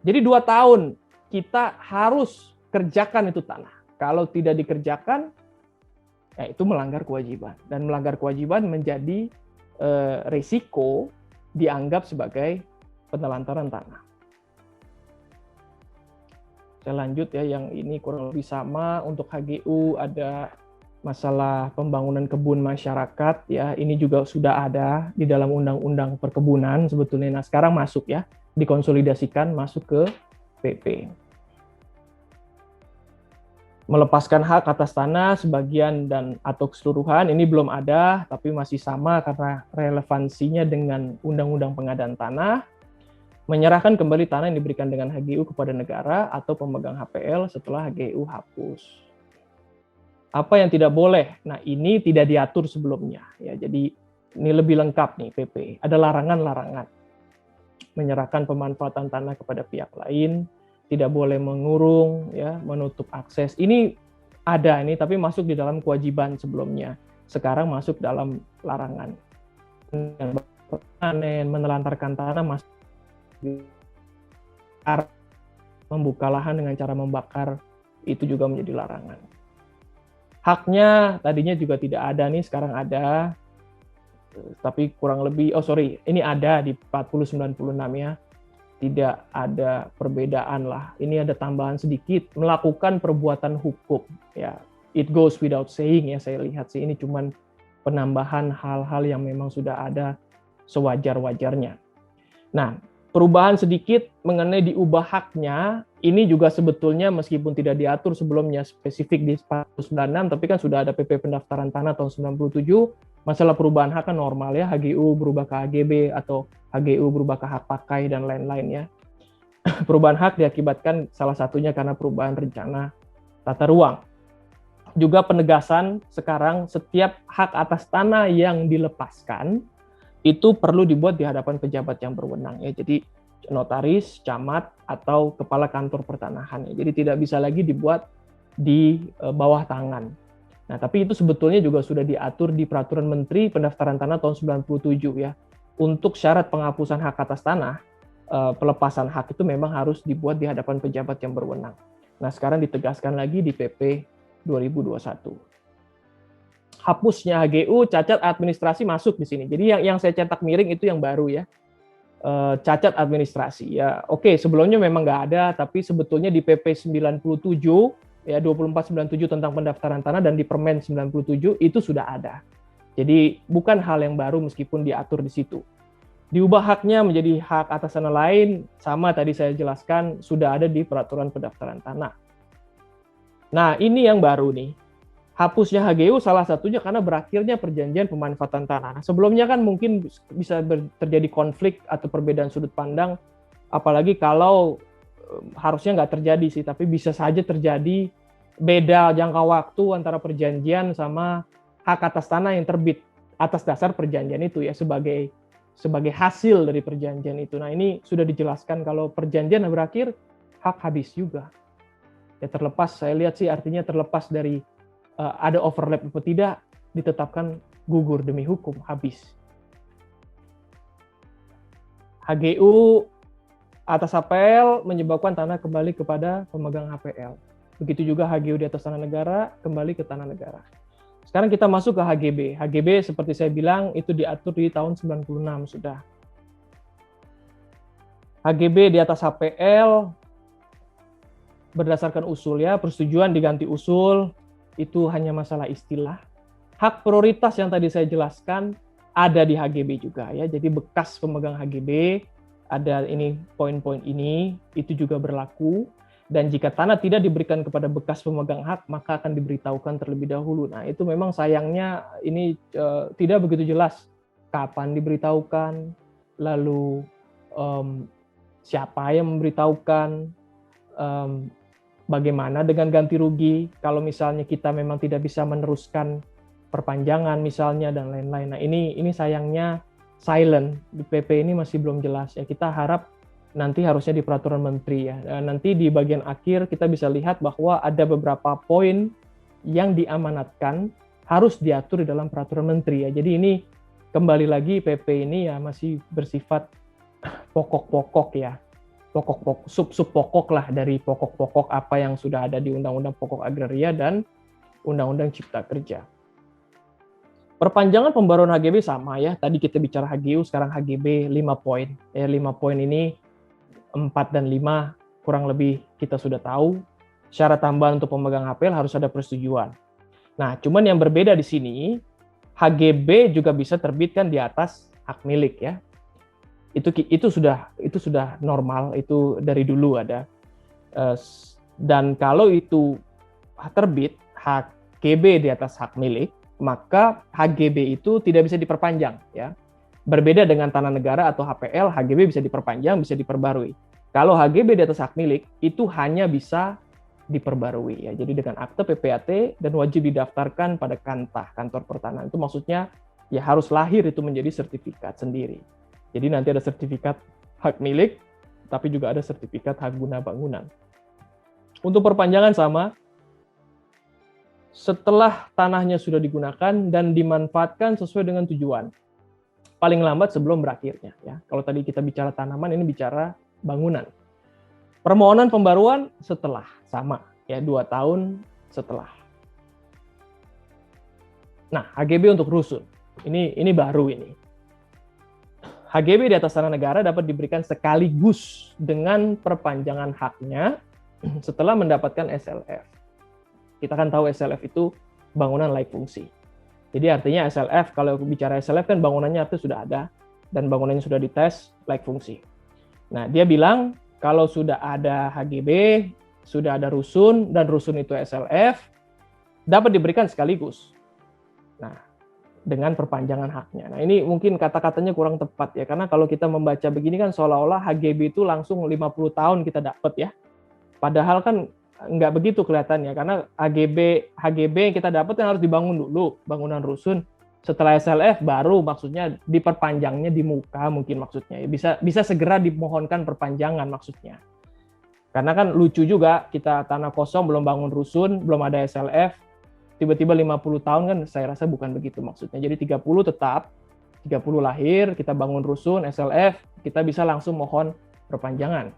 Jadi 2 tahun kita harus kerjakan itu tanah. Kalau tidak dikerjakan, ya itu melanggar kewajiban. Dan melanggar kewajiban menjadi risiko dianggap sebagai penelantaran tanah. Saya lanjut ya, yang ini kurang lebih sama. Untuk HGU ada masalah pembangunan kebun masyarakat ya, ini juga sudah ada di dalam undang-undang perkebunan sebetulnya. Nah, sekarang masuk ya, dikonsolidasikan masuk ke PP. Melepaskan hak atas tanah sebagian dan atau keseluruhan ini belum ada, tapi masih sama karena relevansinya dengan undang-undang pengadaan tanah. Menyerahkan kembali tanah yang diberikan dengan HGU kepada negara atau pemegang HPL setelah HGU hapus. Apa yang tidak boleh? Nah, ini tidak diatur sebelumnya ya. Jadi ini lebih lengkap nih PP. Ada larangan-larangan. Menyerahkan pemanfaatan tanah kepada pihak lain, tidak boleh mengurung ya, menutup akses. Ini ada ini tapi masuk di dalam kewajiban sebelumnya. Sekarang masuk dalam larangan. Panen, menelantarkan tanah masuk membuka lahan dengan cara membakar itu juga menjadi larangan. Haknya tadinya juga tidak ada nih, sekarang ada, tapi kurang lebih, ini ada di 4096 ya, tidak ada perbedaan lah. Ini ada tambahan sedikit, melakukan perbuatan hukum ya, it goes without saying ya, saya lihat sih ini cuman penambahan hal-hal yang memang sudah ada sewajar-wajarnya. Nah, perubahan sedikit mengenai diubah haknya, ini juga sebetulnya meskipun tidak diatur sebelumnya spesifik di 496, tapi kan sudah ada PP pendaftaran tanah tahun 97, masalah perubahan hak kan normal ya, HGU berubah ke HGB atau HGU berubah ke hak pakai dan lain-lain ya. Perubahan hak diakibatkan salah satunya karena perubahan rencana tata ruang. Juga penegasan sekarang setiap hak atas tanah yang dilepaskan itu perlu dibuat di hadapan pejabat yang berwenang ya. Jadi notaris, camat atau kepala kantor pertanahan ya. Jadi tidak bisa lagi dibuat di bawah tangan. Nah, tapi itu sebetulnya juga sudah diatur di Peraturan Menteri Pendaftaran Tanah tahun 97 ya. Untuk syarat penghapusan hak atas tanah, pelepasan hak itu memang harus dibuat di hadapan pejabat yang berwenang. Nah, sekarang ditegaskan lagi di PP 2021. Hapusnya HGU, cacat administrasi masuk di sini. Jadi yang saya cetak miring itu yang baru ya, cacat administrasi ya. Oke, sebelumnya memang nggak ada, tapi sebetulnya di PP 97 ya 2497 tentang pendaftaran tanah dan di Permen 97 itu sudah ada. Jadi bukan hal yang baru meskipun diatur di situ. Diubah haknya menjadi hak atas tanah lain, sama tadi saya jelaskan sudah ada di Peraturan Pendaftaran Tanah. Nah, ini yang baru nih. Hapusnya HGU salah satunya karena berakhirnya perjanjian pemanfaatan tanah. Nah, sebelumnya kan mungkin bisa terjadi konflik atau perbedaan sudut pandang, apalagi kalau harusnya nggak terjadi sih, tapi bisa saja terjadi beda jangka waktu antara perjanjian sama hak atas tanah yang terbit atas dasar perjanjian itu ya, sebagai hasil dari perjanjian itu. Nah, ini sudah dijelaskan kalau perjanjian berakhir, hak habis juga. Ya terlepas, saya lihat sih artinya terlepas dari ada overlap atau tidak, ditetapkan gugur demi hukum, habis. HGU atas HPL menyebabkan tanah kembali kepada pemegang HPL. Begitu juga HGU di atas tanah negara kembali ke tanah negara. Sekarang kita masuk ke HGB. HGB seperti saya bilang itu diatur di tahun 96 sudah. HGB di atas HPL berdasarkan usul ya, persetujuan diganti usul, itu hanya masalah istilah. Hak prioritas yang tadi saya jelaskan ada di HGB juga ya. Jadi bekas pemegang HGB ada ini poin-poin ini itu juga berlaku, dan jika tanah tidak diberikan kepada bekas pemegang hak maka akan diberitahukan terlebih dahulu. Nah, itu memang sayangnya ini tidak begitu jelas kapan diberitahukan, lalu siapa yang memberitahukan, bagaimana dengan ganti rugi kalau misalnya kita memang tidak bisa meneruskan perpanjangan misalnya dan lain-lain. Nah, ini sayangnya silent di PP ini masih belum jelas ya. Kita harap nanti harusnya di peraturan menteri ya. Nanti di bagian akhir kita bisa lihat bahwa ada beberapa poin yang diamanatkan harus diatur di dalam peraturan menteri ya. Jadi ini kembali lagi PP ini ya masih bersifat pokok-pokok ya. Pokok-pokok, sub-sub pokok lah dari pokok-pokok apa yang sudah ada di Undang-Undang Pokok Agraria dan Undang-Undang Cipta Kerja. Perpanjangan pembaruan HGB sama ya. Tadi kita bicara HGU, sekarang HGB 5 poin. Ya, 5 poin ini 4 dan 5 kurang lebih kita sudah tahu. Syarat tambahan untuk pemegang HPL harus ada persetujuan. Nah, cuman yang berbeda di sini, HGB juga bisa terbitkan di atas hak milik ya. Itu sudah normal, itu dari dulu ada. Dan kalau itu terbit HGB di atas hak milik, maka HGB itu tidak bisa diperpanjang ya. Berbeda dengan tanah negara atau HPL, HGB bisa diperpanjang, bisa diperbarui. Kalau HGB di atas hak milik itu hanya bisa diperbarui ya. Jadi dengan akte PPAT dan wajib didaftarkan pada Kantah, kantor pertanahan. Itu maksudnya ya harus lahir itu menjadi sertifikat sendiri. Jadi nanti ada sertifikat hak milik, tapi juga ada sertifikat hak guna bangunan. Untuk perpanjangan sama, setelah tanahnya sudah digunakan dan dimanfaatkan sesuai dengan tujuan. Paling lambat sebelum berakhirnya ya. Kalau tadi kita bicara tanaman, ini bicara bangunan. Permohonan pembaruan setelah, sama ya, 2 tahun setelah. Nah, HGB untuk rusun. Ini baru ini. HGB di atas tanah negara dapat diberikan sekaligus dengan perpanjangan haknya setelah mendapatkan SLF. Kita kan tahu SLF itu bangunan layak fungsi. Jadi artinya SLF, kalau bicara SLF kan bangunannya itu sudah ada dan bangunannya sudah dites layak fungsi. Nah, dia bilang kalau sudah ada HGB, sudah ada rusun dan rusun itu SLF, dapat diberikan sekaligus. Nah, dengan perpanjangan haknya. Nah, ini mungkin kata-katanya kurang tepat ya, karena kalau kita membaca begini kan seolah-olah HGB itu langsung 50 tahun kita dapat ya. Padahal kan nggak begitu kelihatannya, karena HGB yang kita dapat kan harus dibangun dulu, bangunan rusun. Setelah SLF baru maksudnya diperpanjangnya di muka mungkin maksudnya. Bisa segera dimohonkan perpanjangan maksudnya. Karena kan lucu juga kita tanah kosong belum bangun rusun, belum ada SLF, tiba-tiba 50 tahun kan saya rasa bukan begitu maksudnya. Jadi 30 tetap, 30 lahir, kita bangun rusun, SLF, kita bisa langsung mohon perpanjangan.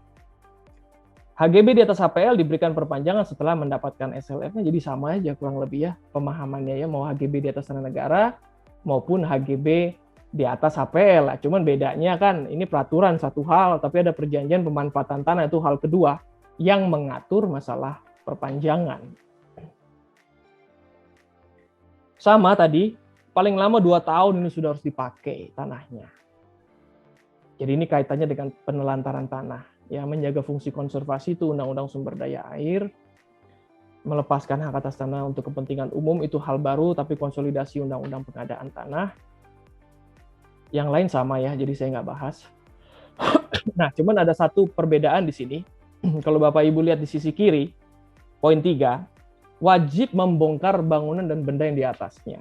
HGB di atas HPL diberikan perpanjangan setelah mendapatkan SLF-nya, jadi sama aja kurang lebih ya pemahamannya ya, mau HGB di atas tanah negara maupun HGB di atas HPL. Cuman bedanya kan ini peraturan satu hal, tapi ada perjanjian pemanfaatan tanah itu hal kedua yang mengatur masalah perpanjangan. Sama tadi, paling lama 2 tahun ini sudah harus dipakai tanahnya. Jadi ini kaitannya dengan penelantaran tanah. Ya, menjaga fungsi konservasi itu Undang-Undang Sumber Daya Air, melepaskan hak atas tanah untuk kepentingan umum itu hal baru, tapi konsolidasi Undang-Undang Pengadaan Tanah. Yang lain sama ya, jadi saya nggak bahas. Nah, cuman ada satu perbedaan di sini. Kalau Bapak Ibu lihat di sisi kiri, poin 3, wajib membongkar bangunan dan benda yang di atasnya,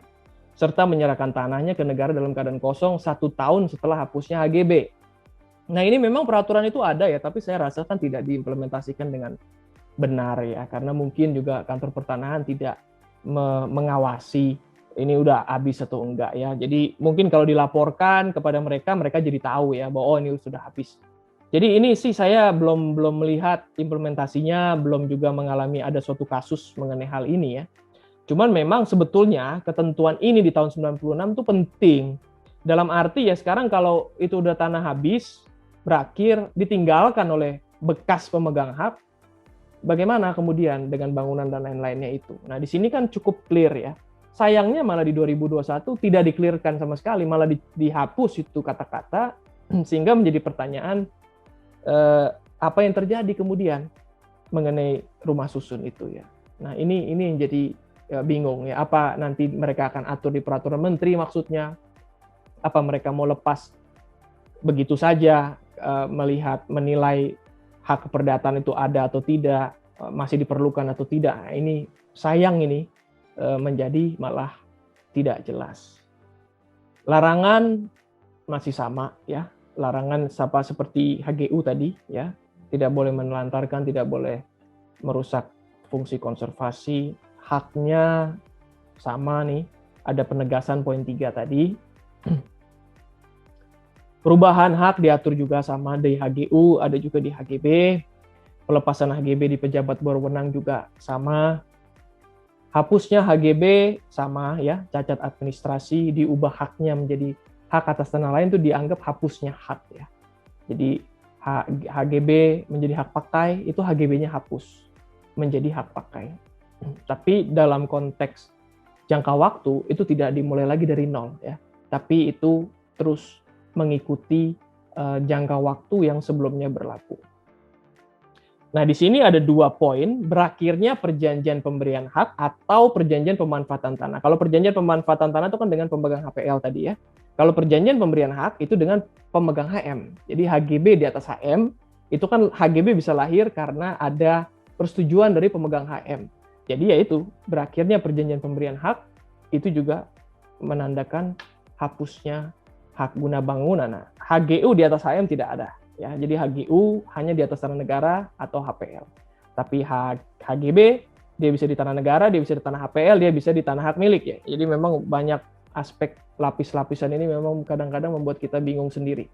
serta menyerahkan tanahnya ke negara dalam keadaan kosong 1 tahun setelah hapusnya HGB. Nah, ini memang peraturan itu ada ya, tapi saya rasakan tidak diimplementasikan dengan benar ya, karena mungkin juga kantor pertanahan tidak mengawasi ini udah habis atau enggak ya. Jadi mungkin kalau dilaporkan kepada mereka, mereka jadi tahu ya bahwa oh ini sudah habis. Jadi ini sih saya belum melihat implementasinya, belum juga mengalami ada suatu kasus mengenai hal ini ya. Cuman memang sebetulnya ketentuan ini di tahun 96 itu penting. Dalam arti ya sekarang kalau itu udah tanah habis, berakhir, ditinggalkan oleh bekas pemegang hak, bagaimana kemudian dengan bangunan dan lain-lainnya itu. Nah, di sini kan cukup clear ya. Sayangnya malah di 2021 tidak di-clearkan sama sekali, malah dihapus itu kata-kata, sehingga menjadi pertanyaan apa yang terjadi kemudian mengenai rumah susun itu ya. Nah, ini yang jadi bingung ya, apa nanti mereka akan atur di peraturan menteri maksudnya, apa mereka mau lepas begitu saja, menilai hak keperdataan itu ada atau tidak, masih diperlukan atau tidak. Nah, ini sayang ini menjadi malah tidak jelas. Larangan masih sama ya, larangan seperti HGU tadi ya, tidak boleh menelantarkan, tidak boleh merusak fungsi konservasi, haknya sama nih, ada penegasan poin 3 tadi. Perubahan hak diatur juga sama di HGU, ada juga di HGB. Pelepasan HGB di pejabat berwenang juga sama. Hapusnya HGB sama ya, cacat administrasi, diubah haknya menjadi hak atas tanah lain itu dianggap hapusnya hak ya. Jadi HGB menjadi hak pakai, itu HGB-nya hapus menjadi hak pakai. Tapi dalam konteks jangka waktu itu tidak dimulai lagi dari nol ya, tapi itu terus mengikuti jangka waktu yang sebelumnya berlaku. Nah, di sini ada 2 poin, berakhirnya perjanjian pemberian hak atau perjanjian pemanfaatan tanah. Kalau perjanjian pemanfaatan tanah itu kan dengan pemegang HPL tadi ya. Kalau perjanjian pemberian hak itu dengan pemegang HM. Jadi HGB di atas HM, itu kan HGB bisa lahir karena ada persetujuan dari pemegang HM. Jadi ya itu, berakhirnya perjanjian pemberian hak itu juga menandakan hapusnya hak guna bangunan. Nah, HGU di atas HM tidak ada. Ya, jadi HGU hanya di atas tanah negara atau HPL. Tapi HGB dia bisa di tanah negara, dia bisa di tanah HPL, dia bisa di tanah hak milik ya. Jadi memang banyak aspek lapis-lapisan ini memang kadang-kadang membuat kita bingung sendiri.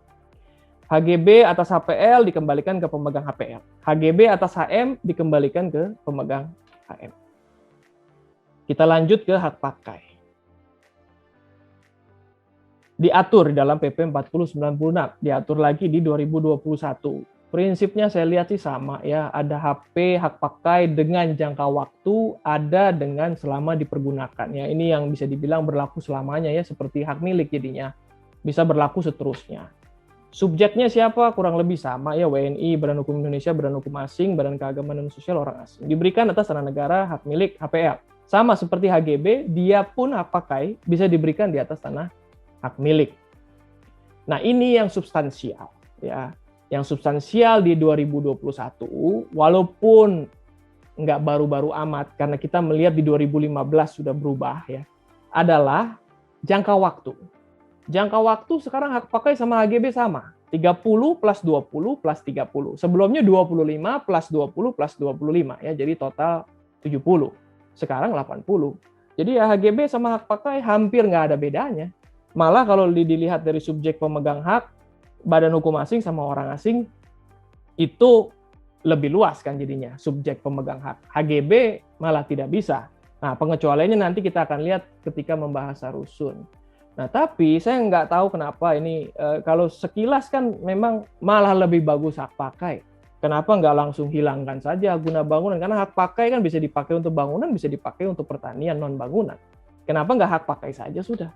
HGB atas HPL dikembalikan ke pemegang HPL. HGB atas HM dikembalikan ke pemegang HM. Kita lanjut ke hak pakai. Diatur dalam PP 4096, diatur lagi di 2021. Prinsipnya saya lihat sih sama ya, ada HP hak pakai dengan jangka waktu, ada dengan selama dipergunakan ya. Ini yang bisa dibilang berlaku selamanya ya, seperti hak milik jadinya. Bisa berlaku seterusnya. Subjeknya siapa? Kurang lebih sama ya, WNI, Badan Hukum Indonesia, Badan Hukum Asing, Badan Keagamaan dan Sosial orang asing. Diberikan atas tanah negara, hak milik, HPL. Sama seperti HGB, dia pun hak pakai bisa diberikan di atas tanah hak milik. Nah, ini yang substansial ya. Yang substansial di 2021 walaupun nggak baru-baru amat karena kita melihat di 2015 sudah berubah ya, adalah jangka waktu. Jangka waktu sekarang hak pakai sama HGB sama. 30 plus 20 plus 30. Sebelumnya 25 plus 20 plus 25 ya, jadi total 70. Sekarang 80. Jadi ya HGB sama hak pakai hampir nggak ada bedanya. Malah kalau dilihat dari subjek pemegang hak, badan hukum asing sama orang asing, itu lebih luas kan jadinya subjek pemegang hak. HGB malah tidak bisa. Nah, pengecualiannya nanti kita akan lihat ketika membahas rusun. Nah, tapi saya nggak tahu kenapa ini, kalau sekilas kan memang malah lebih bagus hak pakai. Kenapa nggak langsung hilangkan saja guna bangunan? Karena hak pakai kan bisa dipakai untuk bangunan, bisa dipakai untuk pertanian non-bangunan. Kenapa nggak hak pakai saja sudah?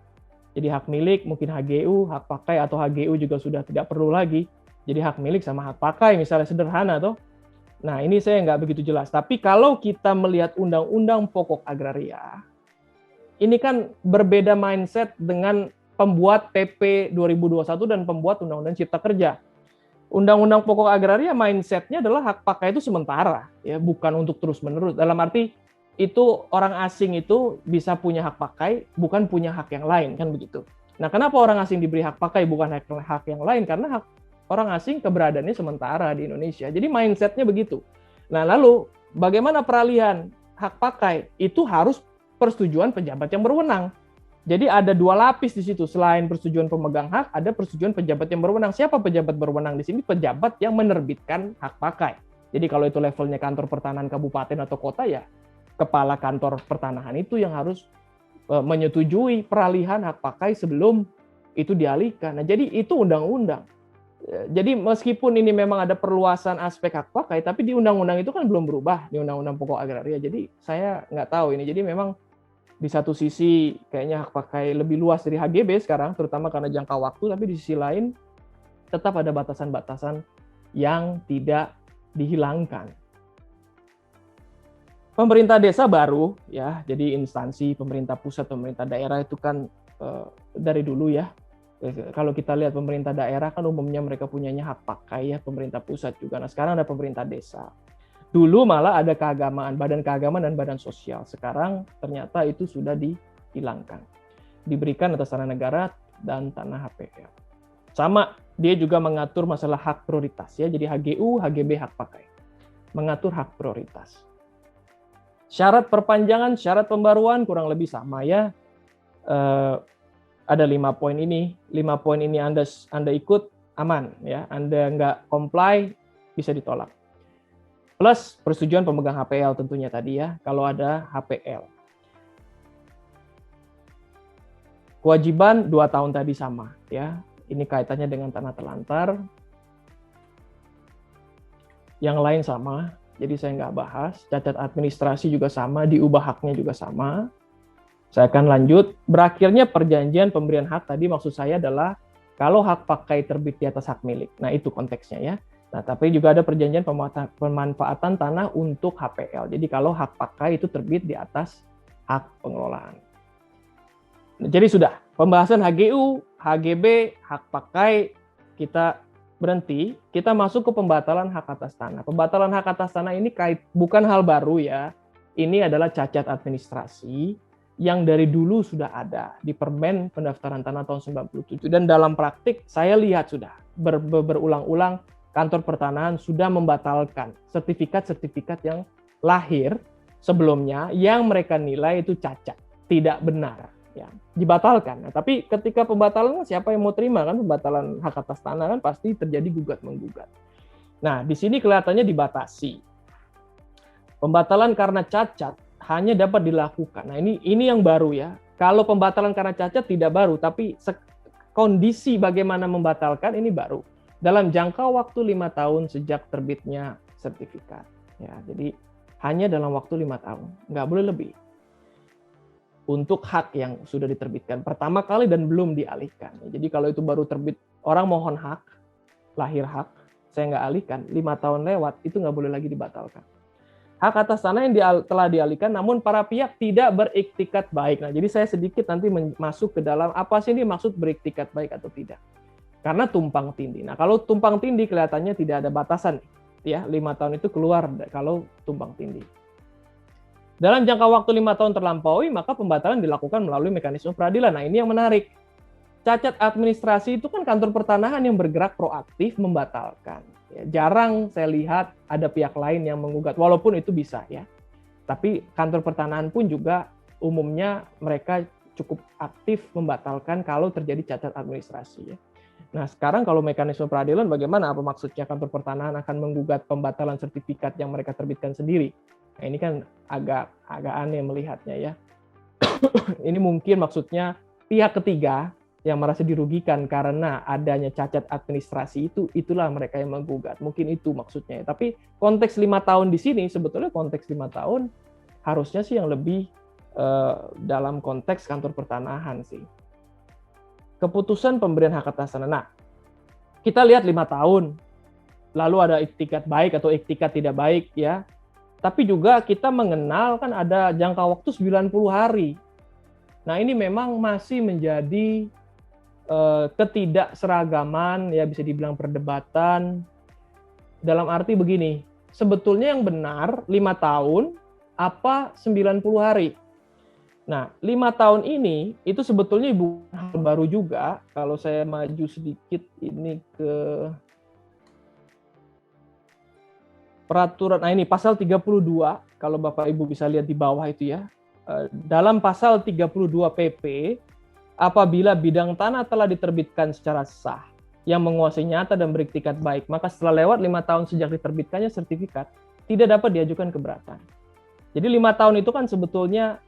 Jadi hak milik mungkin HGU, hak pakai atau HGU juga sudah tidak perlu lagi. Jadi hak milik sama hak pakai misalnya sederhana toh. Nah, ini saya nggak begitu jelas. Tapi kalau kita melihat Undang-Undang Pokok Agraria, ini kan berbeda mindset dengan pembuat PP 2021 dan pembuat Undang-Undang Cipta Kerja. Undang-Undang Pokok Agraria mindset-nya adalah hak pakai itu sementara, ya, bukan untuk terus-menerus. Dalam arti itu orang asing itu bisa punya hak pakai, bukan punya hak yang lain, kan begitu. Nah, kenapa orang asing diberi hak pakai bukan hak yang lain? Karena hak orang asing keberadaannya sementara di Indonesia. Jadi mindset-nya begitu. Nah, lalu bagaimana peralihan hak pakai? Itu harus persetujuan pejabat yang berwenang. Jadi ada 2 lapis di situ. Selain persetujuan pemegang hak, ada persetujuan pejabat yang berwenang. Siapa pejabat berwenang di sini? Pejabat yang menerbitkan hak pakai. Jadi kalau itu levelnya kantor pertanahan kabupaten atau kota, ya kepala kantor pertanahan itu yang harus menyetujui peralihan hak pakai sebelum itu dialihkan. Nah, jadi itu undang-undang. Jadi meskipun ini memang ada perluasan aspek hak pakai, tapi di undang-undang itu kan belum berubah, di Undang-Undang Pokok Agraria. Jadi saya nggak tahu ini. Jadi memang di satu sisi kayaknya hak pakai lebih luas dari HGB sekarang, terutama karena jangka waktu, tapi di sisi lain tetap ada batasan-batasan yang tidak dihilangkan. Pemerintah desa baru ya, jadi instansi pemerintah pusat, pemerintah daerah itu kan dari dulu ya. Kalau kita lihat pemerintah daerah kan umumnya mereka punyanya hak pakai ya, pemerintah pusat juga. Nah, sekarang ada pemerintah desa. Dulu malah ada keagamaan, badan keagamaan dan badan sosial. Sekarang ternyata itu sudah dihilangkan. Diberikan atas tanah negara dan tanah HPL. Sama, dia juga mengatur masalah hak prioritas ya. Jadi HGU, HGB hak pakai. Mengatur hak prioritas. Syarat perpanjangan, syarat pembaruan kurang lebih sama ya. Ada 5 poin ini. 5 poin ini Anda ikut aman ya. Anda nggak comply bisa ditolak. Plus persetujuan pemegang HPL tentunya tadi ya, kalau ada HPL. Kewajiban 2 tahun tadi sama ya. Ini kaitannya dengan tanah terlantar. Yang lain sama, jadi saya nggak bahas. Cacat administrasi juga sama, diubah haknya juga sama. Saya akan lanjut. Berakhirnya perjanjian pemberian hak tadi maksud saya adalah kalau hak pakai terbit di atas hak milik. Nah, itu konteksnya ya. Nah, tapi juga ada perjanjian pemanfaatan tanah untuk HPL. Jadi kalau hak pakai itu terbit di atas hak pengelolaan. Jadi sudah, pembahasan HGU, HGB, hak pakai kita berhenti, kita masuk ke pembatalan hak atas tanah. Pembatalan hak atas tanah ini bukan hal baru ya. Ini adalah cacat administrasi yang dari dulu sudah ada di Permen Pendaftaran Tanah tahun 97. Dan dalam praktik saya lihat sudah berulang-ulang kantor pertanahan sudah membatalkan sertifikat-sertifikat yang lahir sebelumnya yang mereka nilai itu cacat, tidak benar. Ya, dibatalkan. Nah, tapi ketika pembatalan siapa yang mau terima kan pembatalan hak atas tanah kan pasti terjadi gugat menggugat. Nah, di sini kelihatannya dibatasi. Pembatalan karena cacat hanya dapat dilakukan. Nah, ini yang baru ya. Kalau pembatalan karena cacat tidak baru, tapi kondisi bagaimana membatalkan ini baru. Dalam jangka waktu 5 tahun sejak terbitnya sertifikat. Ya, jadi hanya dalam waktu 5 tahun, nggak boleh lebih. Untuk hak yang sudah diterbitkan pertama kali dan belum dialihkan. Jadi kalau itu baru terbit, orang mohon hak, lahir hak, saya nggak alihkan, 5 tahun lewat, itu nggak boleh lagi dibatalkan. Hak atas tanah yang telah dialihkan, namun para pihak tidak beriktikat baik. Nah, jadi saya sedikit nanti masuk ke dalam apa sih ini maksud beriktikat baik atau tidak. Karena tumpang tindih. Nah, kalau tumpang tindih kelihatannya tidak ada batasan. Ya, 5 tahun itu keluar kalau tumpang tindih. Dalam jangka waktu 5 tahun terlampaui, maka pembatalan dilakukan melalui mekanisme peradilan. Nah, ini yang menarik. Cacat administrasi itu kan kantor pertanahan yang bergerak proaktif membatalkan. Ya, jarang saya lihat ada pihak lain yang menggugat, walaupun itu bisa ya. Tapi kantor pertanahan pun juga umumnya mereka cukup aktif membatalkan kalau terjadi cacat administrasi. Ya. Nah, sekarang kalau mekanisme peradilan bagaimana? Apa maksudnya kantor pertanahan akan menggugat pembatalan sertifikat yang mereka terbitkan sendiri? Nah, ini kan agak aneh melihatnya ya. Ini mungkin maksudnya pihak ketiga yang merasa dirugikan karena adanya cacat administrasi itulah mereka yang menggugat. Mungkin itu maksudnya. Tapi konteks 5 tahun di sini sebetulnya konteks 5 tahun harusnya sih yang lebih dalam konteks kantor pertanahan sih. Keputusan pemberian hak atas tanah. Nah, kita lihat 5 tahun. Lalu ada iktikat baik atau iktikat tidak baik ya. Tapi juga kita mengenal kan ada jangka waktu 90 hari. Nah, ini memang masih menjadi ketidakseragaman, ya bisa dibilang perdebatan. Dalam arti begini, sebetulnya yang benar 5 tahun apa 90 hari? Nah, 5 tahun ini itu sebetulnya bukan hal baru juga. Kalau saya maju sedikit ini ke peraturan, nah ini pasal 32, kalau Bapak Ibu bisa lihat di bawah itu ya. Dalam pasal 32 PP, apabila bidang tanah telah diterbitkan secara sah, yang menguasai nyata dan beriktikat baik, maka setelah lewat 5 tahun sejak diterbitkannya sertifikat, tidak dapat diajukan keberatan. Jadi 5 tahun itu kan sebetulnya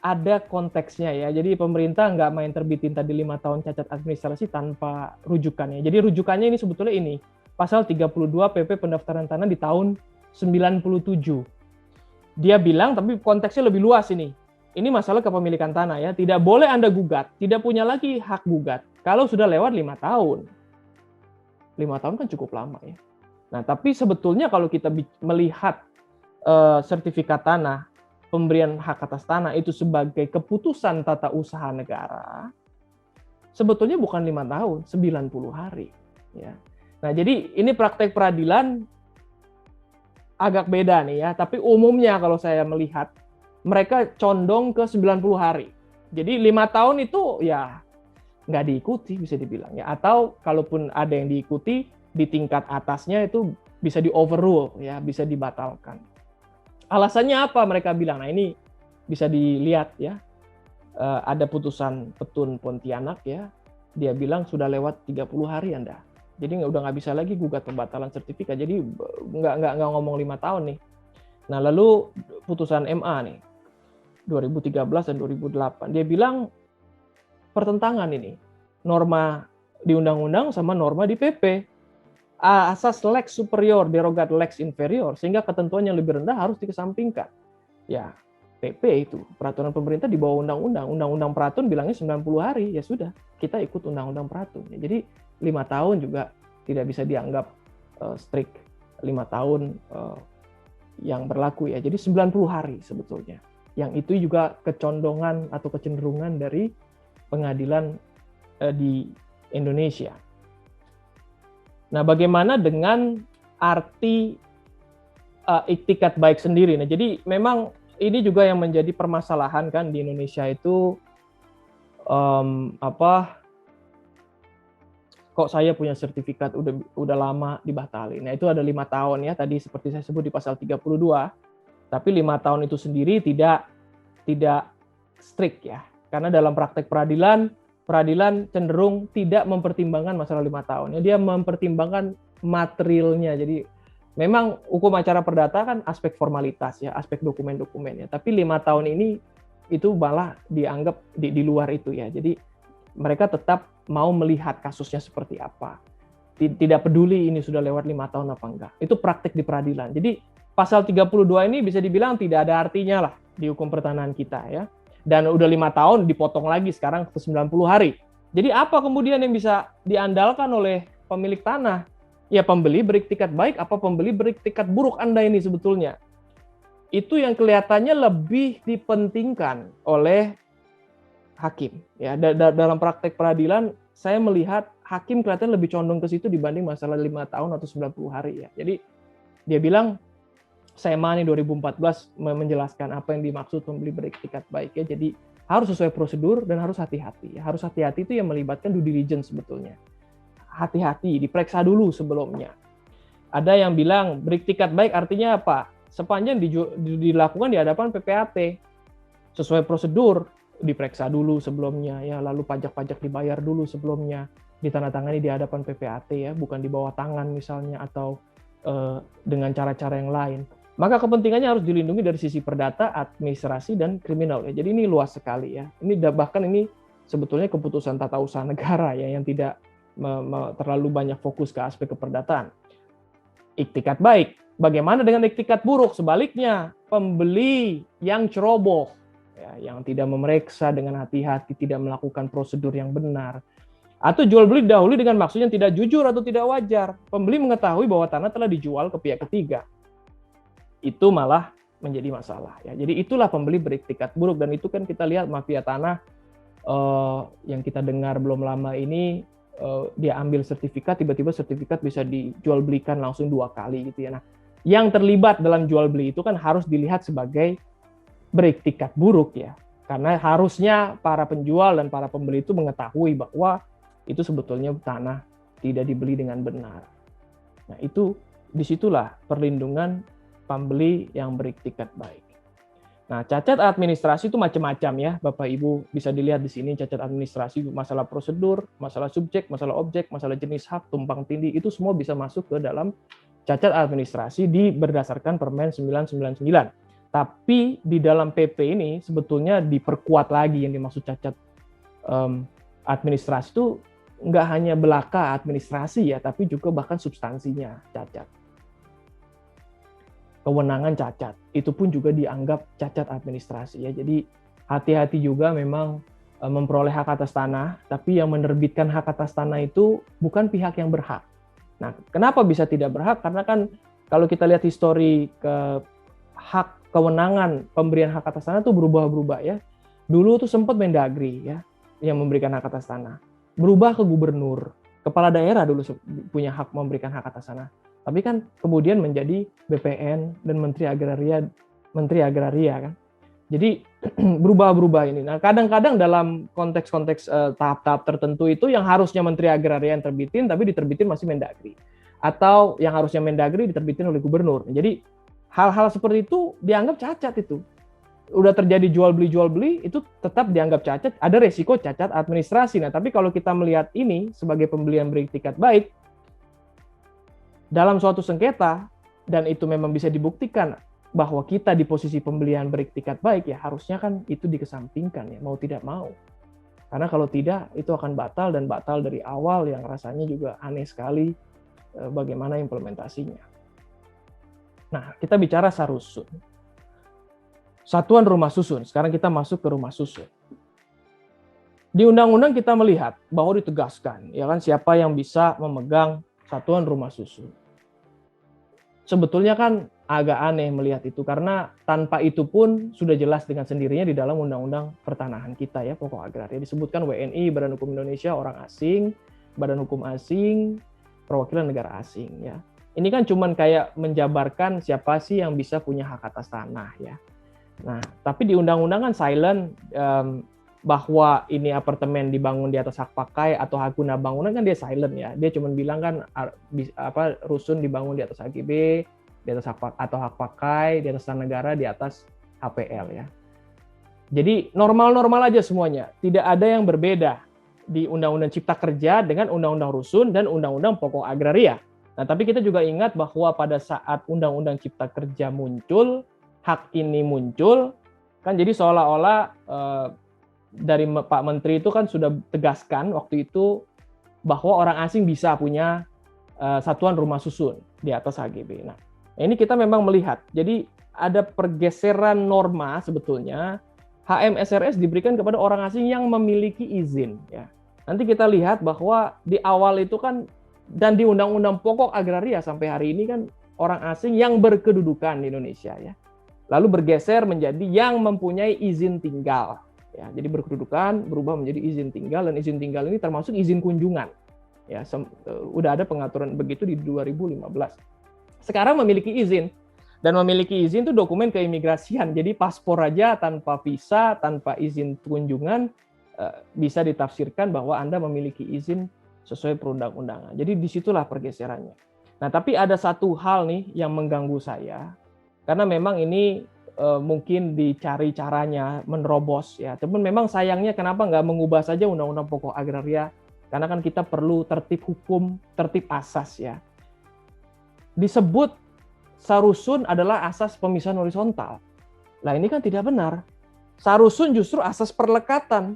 ada konteksnya ya. Jadi pemerintah nggak main terbitin tadi 5 tahun cacat administrasi tanpa rujukannya. Jadi rujukannya ini sebetulnya ini. Pasal 32 PP Pendaftaran Tanah di tahun 97. Dia bilang, tapi konteksnya lebih luas ini. Ini masalah kepemilikan tanah ya. Tidak boleh Anda gugat, tidak punya lagi hak gugat kalau sudah lewat 5 tahun. 5 tahun kan cukup lama ya. Nah, tapi sebetulnya kalau kita melihat sertifikat tanah, pemberian hak atas tanah itu sebagai keputusan tata usaha negara, sebetulnya bukan 5 tahun, 90 hari. Ya. Nah, jadi ini praktek peradilan agak beda nih ya, tapi umumnya kalau saya melihat, mereka condong ke 90 hari. Jadi 5 tahun itu ya nggak diikuti bisa dibilang ya, atau kalaupun ada yang diikuti, di tingkat atasnya itu bisa di-overrule ya, bisa dibatalkan. Alasannya apa mereka bilang? Nah, ini bisa dilihat ya, ada putusan Petun Pontianak ya, dia bilang sudah lewat 30 hari Anda. Jadi udah nggak bisa lagi gugat pembatalan sertifikat. Jadi nggak ngomong 5 tahun nih. Nah, lalu putusan MA nih. 2013 dan 2008. Dia bilang pertentangan ini, norma di undang-undang sama norma di PP. Asas lex superior derogat lex inferior, sehingga ketentuan yang lebih rendah harus dikesampingkan. Ya, PP itu, peraturan pemerintah di bawah undang-undang. Undang-undang Peratun bilangnya 90 hari, ya sudah, kita ikut undang-undang Peratun. Jadi 5 tahun juga tidak bisa dianggap strict 5 tahun yang berlaku ya. Jadi 90 hari sebetulnya. Yang itu juga kecondongan atau kecenderungan dari pengadilan di Indonesia. Nah, bagaimana dengan arti iktikat baik sendiri? Nah, jadi memang ini juga yang menjadi permasalahan kan di Indonesia itu, kok saya punya sertifikat udah lama dibatalin. Nah, itu ada 5 tahun ya, tadi seperti saya sebut di pasal 32, tapi 5 tahun itu sendiri tidak strict ya, karena dalam praktek peradilan cenderung tidak mempertimbangkan masalah 5 tahun. Ya, dia mempertimbangkan materialnya. Jadi memang hukum acara perdata kan aspek formalitas ya, aspek dokumen-dokumen ya. Tapi 5 tahun ini itu malah dianggap di luar itu ya. Jadi mereka tetap mau melihat kasusnya seperti apa. Tidak peduli ini sudah lewat 5 tahun apa enggak. Itu praktek di peradilan. Jadi pasal 32 ini bisa dibilang tidak ada artinya lah di hukum pertanahan kita ya. Dan udah 5 tahun dipotong lagi sekarang ke 90 hari. Jadi apa kemudian yang bisa diandalkan oleh pemilik tanah? Ya pembeli beriktikat baik, apa pembeli beriktikat buruk Anda ini sebetulnya? Itu yang kelihatannya lebih dipentingkan oleh hakim. Ya, dalam praktek peradilan saya melihat hakim kelihatan lebih condong ke situ dibanding masalah 5 tahun atau 90 hari ya. Jadi dia bilang, SEMA nih 2014 menjelaskan apa yang dimaksud pembeli beriktikat baik ya. Jadi harus sesuai prosedur dan harus hati-hati. Harus hati-hati itu yang melibatkan due diligence sebetulnya. Hati-hati, diperiksa dulu sebelumnya. Ada yang bilang beriktikat baik artinya apa? Sepanjang dilakukan di hadapan PPAT. Sesuai prosedur, diperiksa dulu sebelumnya ya, lalu pajak-pajak dibayar dulu sebelumnya, ditandatangani di hadapan PPAT ya, bukan di bawah tangan misalnya atau dengan cara-cara yang lain. Maka kepentingannya harus dilindungi dari sisi perdata, administrasi, dan kriminal. Ya. Jadi ini luas sekali ya. Ini bahkan ini sebetulnya keputusan tata usaha negara ya yang tidak terlalu banyak fokus ke aspek keperdataan. Iktikat baik. Bagaimana dengan iktikat buruk? Sebaliknya, pembeli yang ceroboh, ya, yang tidak memeriksa dengan hati-hati, tidak melakukan prosedur yang benar, atau jual beli dahulu dengan maksud yang tidak jujur atau tidak wajar. Pembeli mengetahui bahwa tanah telah dijual ke pihak ketiga. Itu malah menjadi masalah ya. Jadi itulah pembeli beriktikat buruk, dan itu kan kita lihat mafia tanah yang kita dengar belum lama ini, dia ambil sertifikat, tiba-tiba sertifikat bisa dijual belikan langsung 2 kali gitu ya. Nah, yang terlibat dalam jual beli itu kan harus dilihat sebagai beriktikat buruk ya. Karena harusnya para penjual dan para pembeli itu mengetahui bahwa itu sebetulnya tanah tidak dibeli dengan benar. Nah, itu disitulah perlindungan pembeli yang beriktikat baik. Nah, cacat administrasi itu macam-macam ya, Bapak Ibu bisa dilihat di sini. Cacat administrasi, masalah prosedur, masalah subjek, masalah objek, masalah jenis hak, tumpang tindih, itu semua bisa masuk ke dalam cacat administrasi berdasarkan Permen 999. Tapi di dalam PP ini sebetulnya diperkuat lagi yang dimaksud cacat administrasi itu nggak hanya belaka administrasi ya, tapi juga bahkan substansinya cacat. Kewenangan cacat, itu pun juga dianggap cacat administrasi ya. Jadi hati-hati juga memang memperoleh hak atas tanah, tapi yang menerbitkan hak atas tanah itu bukan pihak yang berhak. Nah, kenapa bisa tidak berhak? Karena kan kalau kita lihat histori hak kewenangan pemberian hak atas tanah itu berubah-berubah ya. Dulu tuh sempat Mendagri ya yang memberikan hak atas tanah. Berubah ke gubernur, kepala daerah dulu punya hak memberikan hak atas tanah. Tapi kan kemudian menjadi BPN dan Menteri Agraria kan. Jadi berubah-berubah ini. Nah, kadang-kadang dalam konteks-konteks tahap-tahap tertentu itu yang harusnya Menteri Agraria yang terbitin, tapi diterbitin masih Mendagri. Atau yang harusnya Mendagri diterbitin oleh gubernur. Jadi hal-hal seperti itu dianggap cacat itu. Udah terjadi jual beli, itu tetap dianggap cacat, ada resiko cacat administrasi. Nah, tapi kalau kita melihat ini sebagai pembelian beriktikat baik, dalam suatu sengketa, dan itu memang bisa dibuktikan bahwa kita di posisi pembelian beriktikat baik, ya harusnya kan itu dikesampingkan ya, mau tidak mau. Karena kalau tidak, itu akan batal, dan batal dari awal yang rasanya juga aneh sekali bagaimana implementasinya. Nah, kita bicara sarusun. Satuan rumah susun, sekarang kita masuk ke rumah susun. Di undang-undang kita melihat bahwa ditegaskan, ya kan, siapa yang bisa memegang satuan rumah susun. Sebetulnya kan agak aneh melihat itu, karena tanpa itu pun sudah jelas dengan sendirinya di dalam undang-undang pertanahan kita ya, pokok agraria disebutkan WNI, Badan Hukum Indonesia, orang asing, badan hukum asing, perwakilan negara asing ya. Ini kan cuman kayak menjabarkan siapa sih yang bisa punya hak atas tanah ya. Nah, tapi di undang-undang kan silent bahwa ini apartemen dibangun di atas hak pakai atau hak guna bangunan, kan dia silent ya. Dia cuma bilang kan rusun dibangun di atas HGB, di atas hak atau hak pakai, di atas tanah negara, di atas HPL ya. Jadi normal-normal aja semuanya. Tidak ada yang berbeda di Undang-Undang Cipta Kerja dengan Undang-Undang Rusun dan Undang-Undang Pokok Agraria. Nah, tapi kita juga ingat bahwa pada saat Undang-Undang Cipta Kerja muncul, hak ini muncul, kan jadi seolah-olah dari Pak Menteri itu kan sudah tegaskan waktu itu bahwa orang asing bisa punya satuan rumah susun di atas HGB. Nah, ini kita memang melihat, jadi ada pergeseran norma sebetulnya. HMSRS diberikan kepada orang asing yang memiliki izin. Ya. Nanti kita lihat bahwa di awal itu kan, dan di Undang-Undang Pokok Agraria sampai hari ini kan orang asing yang berkedudukan di Indonesia ya. Lalu bergeser menjadi yang mempunyai izin tinggal. Ya, jadi berkedudukan berubah menjadi izin tinggal, dan izin tinggal ini termasuk izin kunjungan. Ya, udah ada pengaturan begitu di 2015. Sekarang memiliki izin, dan memiliki izin itu dokumen keimigrasian. Jadi paspor aja tanpa visa, tanpa izin kunjungan bisa ditafsirkan bahwa Anda memiliki izin sesuai perundang-undangan. Jadi disitulah pergeserannya. Nah, tapi ada satu hal nih yang mengganggu saya, karena memang ini mungkin dicari caranya menerobos ya. Cuman memang sayangnya kenapa nggak mengubah saja Undang-Undang Pokok Agraria? Karena kan kita perlu tertib hukum, tertib asas ya. Disebut sarusun adalah asas pemisahan horizontal. Nah, ini kan tidak benar. Sarusun justru asas perlekatan,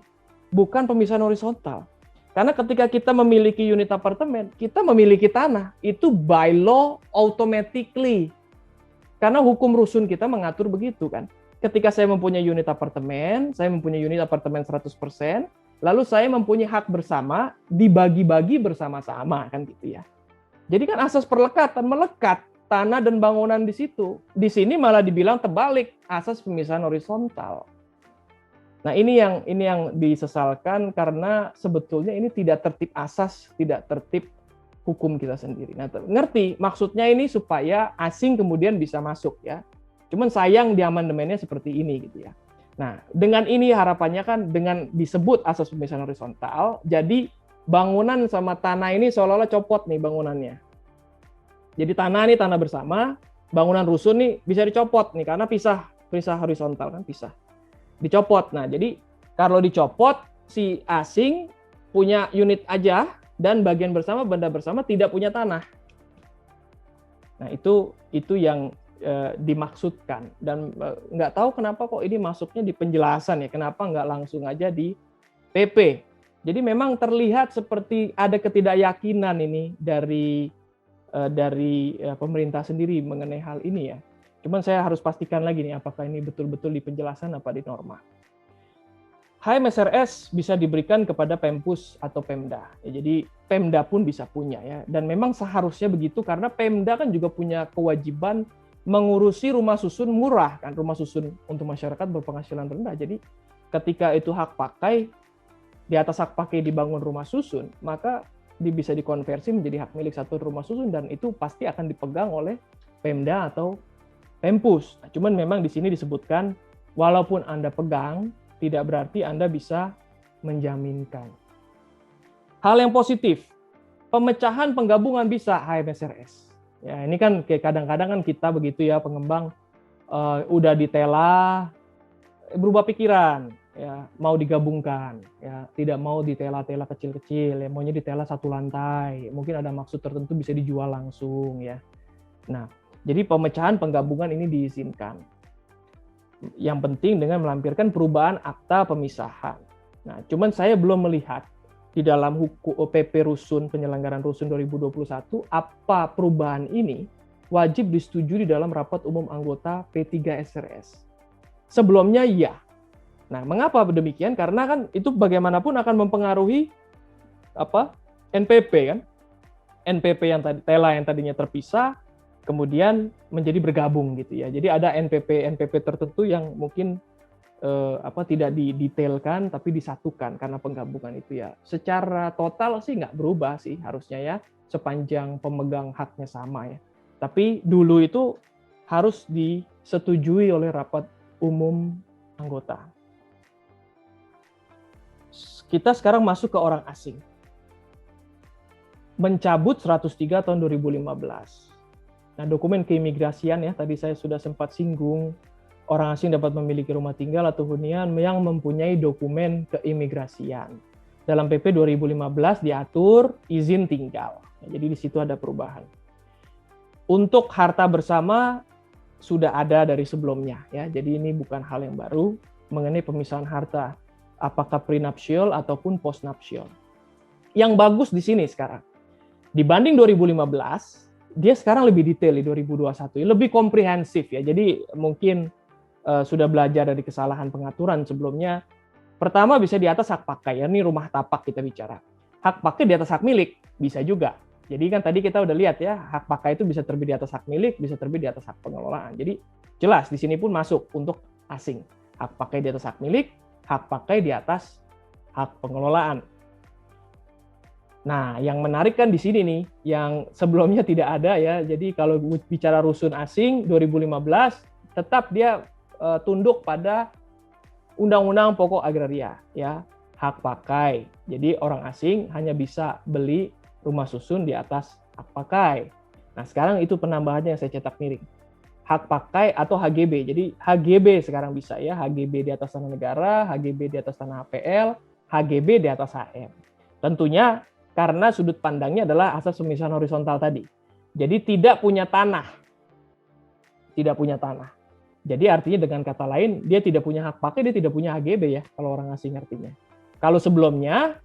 bukan pemisahan horizontal. Karena ketika kita memiliki unit apartemen, kita memiliki tanah. Itu by law automatically. Karena hukum rusun kita mengatur begitu kan. Ketika saya mempunyai unit apartemen, saya mempunyai unit apartemen 100%, lalu saya mempunyai hak bersama, dibagi-bagi bersama-sama kan gitu ya. Jadi kan asas perlekatan, melekat tanah dan bangunan di situ. Di sini malah dibilang terbalik, asas pemisahan horizontal. Nah, ini yang disesalkan, karena sebetulnya ini tidak tertib asas, tidak tertib hukum kita sendiri. Nah, ngerti maksudnya ini supaya asing kemudian bisa masuk ya. Cuman sayang di amandemennya seperti ini gitu ya. Nah, dengan ini harapannya kan dengan disebut asas pemisahan horizontal, jadi bangunan sama tanah ini seolah-olah copot nih bangunannya. Jadi tanah nih tanah bersama, bangunan rusun nih bisa dicopot nih karena pisah horizontal kan, pisah. Dicopot. Nah, jadi kalau dicopot, si asing punya unit aja dan bagian bersama, benda bersama tidak punya tanah. Nah, itu yang dimaksudkan, dan nggak tahu kenapa kok ini masuknya di penjelasan ya, kenapa nggak langsung aja di PP. Jadi memang terlihat seperti ada ketidakyakinan ini dari pemerintah sendiri mengenai hal ini ya. Cuman saya harus pastikan lagi nih, apakah ini betul-betul di penjelasan apa di norma. HMSRS bisa diberikan kepada Pempus atau Pemda. Ya, jadi Pemda pun bisa punya ya. Dan memang seharusnya begitu, karena Pemda kan juga punya kewajiban mengurusi rumah susun murah kan, rumah susun untuk masyarakat berpenghasilan rendah. Jadi ketika itu hak pakai, di atas hak pakai dibangun rumah susun, maka bisa dikonversi menjadi hak milik satu rumah susun, dan itu pasti akan dipegang oleh Pemda atau Pempus. Nah, cuman memang di sini disebutkan walaupun Anda pegang, tidak berarti Anda bisa menjaminkan. Hal yang positif, pemecahan penggabungan bisa HMSRS. Ya, ini kan kayak kadang-kadang kan kita begitu ya, pengembang udah ditela, berubah pikiran, ya mau digabungkan, ya tidak mau ditela-tela kecil-kecil, ya maunya ditela satu lantai, mungkin ada maksud tertentu bisa dijual langsung ya. Nah, Jadi pemecahan penggabungan ini diizinkan. Yang penting dengan melampirkan perubahan akta pemisahan. Nah, cuman saya belum melihat di dalam hukum PP Rusun penyelenggaraan Rusun 2021 apa perubahan ini wajib disetujui di dalam rapat umum anggota P3 SRS. Sebelumnya iya. Nah, mengapa demikian? Karena kan itu bagaimanapun akan mempengaruhi NPP kan? NPP yang tadi Tela yang tadinya terpisah kemudian menjadi bergabung gitu ya. Jadi ada NPP tertentu yang mungkin tidak didetailkan tapi disatukan karena penggabungan itu ya. Secara total sih nggak berubah sih harusnya ya, sepanjang pemegang haknya sama ya. Tapi dulu itu harus disetujui oleh rapat umum anggota. Kita sekarang masuk ke orang asing. Mencabut 103 tahun 2015. Nah, dokumen keimigrasian ya, tadi saya sudah sempat singgung, orang asing dapat memiliki rumah tinggal atau hunian yang mempunyai dokumen keimigrasian. Dalam PP 2015 diatur izin tinggal. Jadi di situ ada perubahan. Untuk harta bersama sudah ada dari sebelumnya ya. Jadi ini bukan hal yang baru mengenai pemisahan harta, apakah prenuptial ataupun postnuptial. Yang bagus di sini sekarang, dibanding 2015, dia sekarang lebih detail di 2021, lebih komprehensif ya. Jadi mungkin sudah belajar dari kesalahan pengaturan sebelumnya. Pertama bisa di atas hak pakai, ya ini rumah tapak kita bicara. Hak pakai di atas hak milik, bisa juga. Jadi kan tadi kita udah lihat ya, hak pakai itu bisa terbit di atas hak milik, bisa terbit di atas hak pengelolaan. Jadi jelas di sini pun masuk untuk asing. Hak pakai di atas hak milik, hak pakai di atas hak pengelolaan. Nah, yang menarik kan di sini nih, yang sebelumnya tidak ada ya. Jadi kalau bicara rusun asing 2015, tetap dia tunduk pada Undang-Undang Pokok Agraria ya, hak pakai. Jadi orang asing hanya bisa beli rumah susun di atas hak pakai. Nah, sekarang itu penambahannya yang saya cetak miring. Hak pakai atau HGB. Jadi HGB sekarang bisa ya, HGB di atas tanah negara, HGB di atas tanah HPL, HGB di atas HM. Tentunya karena sudut pandangnya adalah asas pemisahan horizontal tadi. Jadi tidak punya tanah. Tidak punya tanah. Jadi artinya dengan kata lain, dia tidak punya hak pakai, dia tidak punya HGB ya, kalau orang asing artinya. Kalau sebelumnya,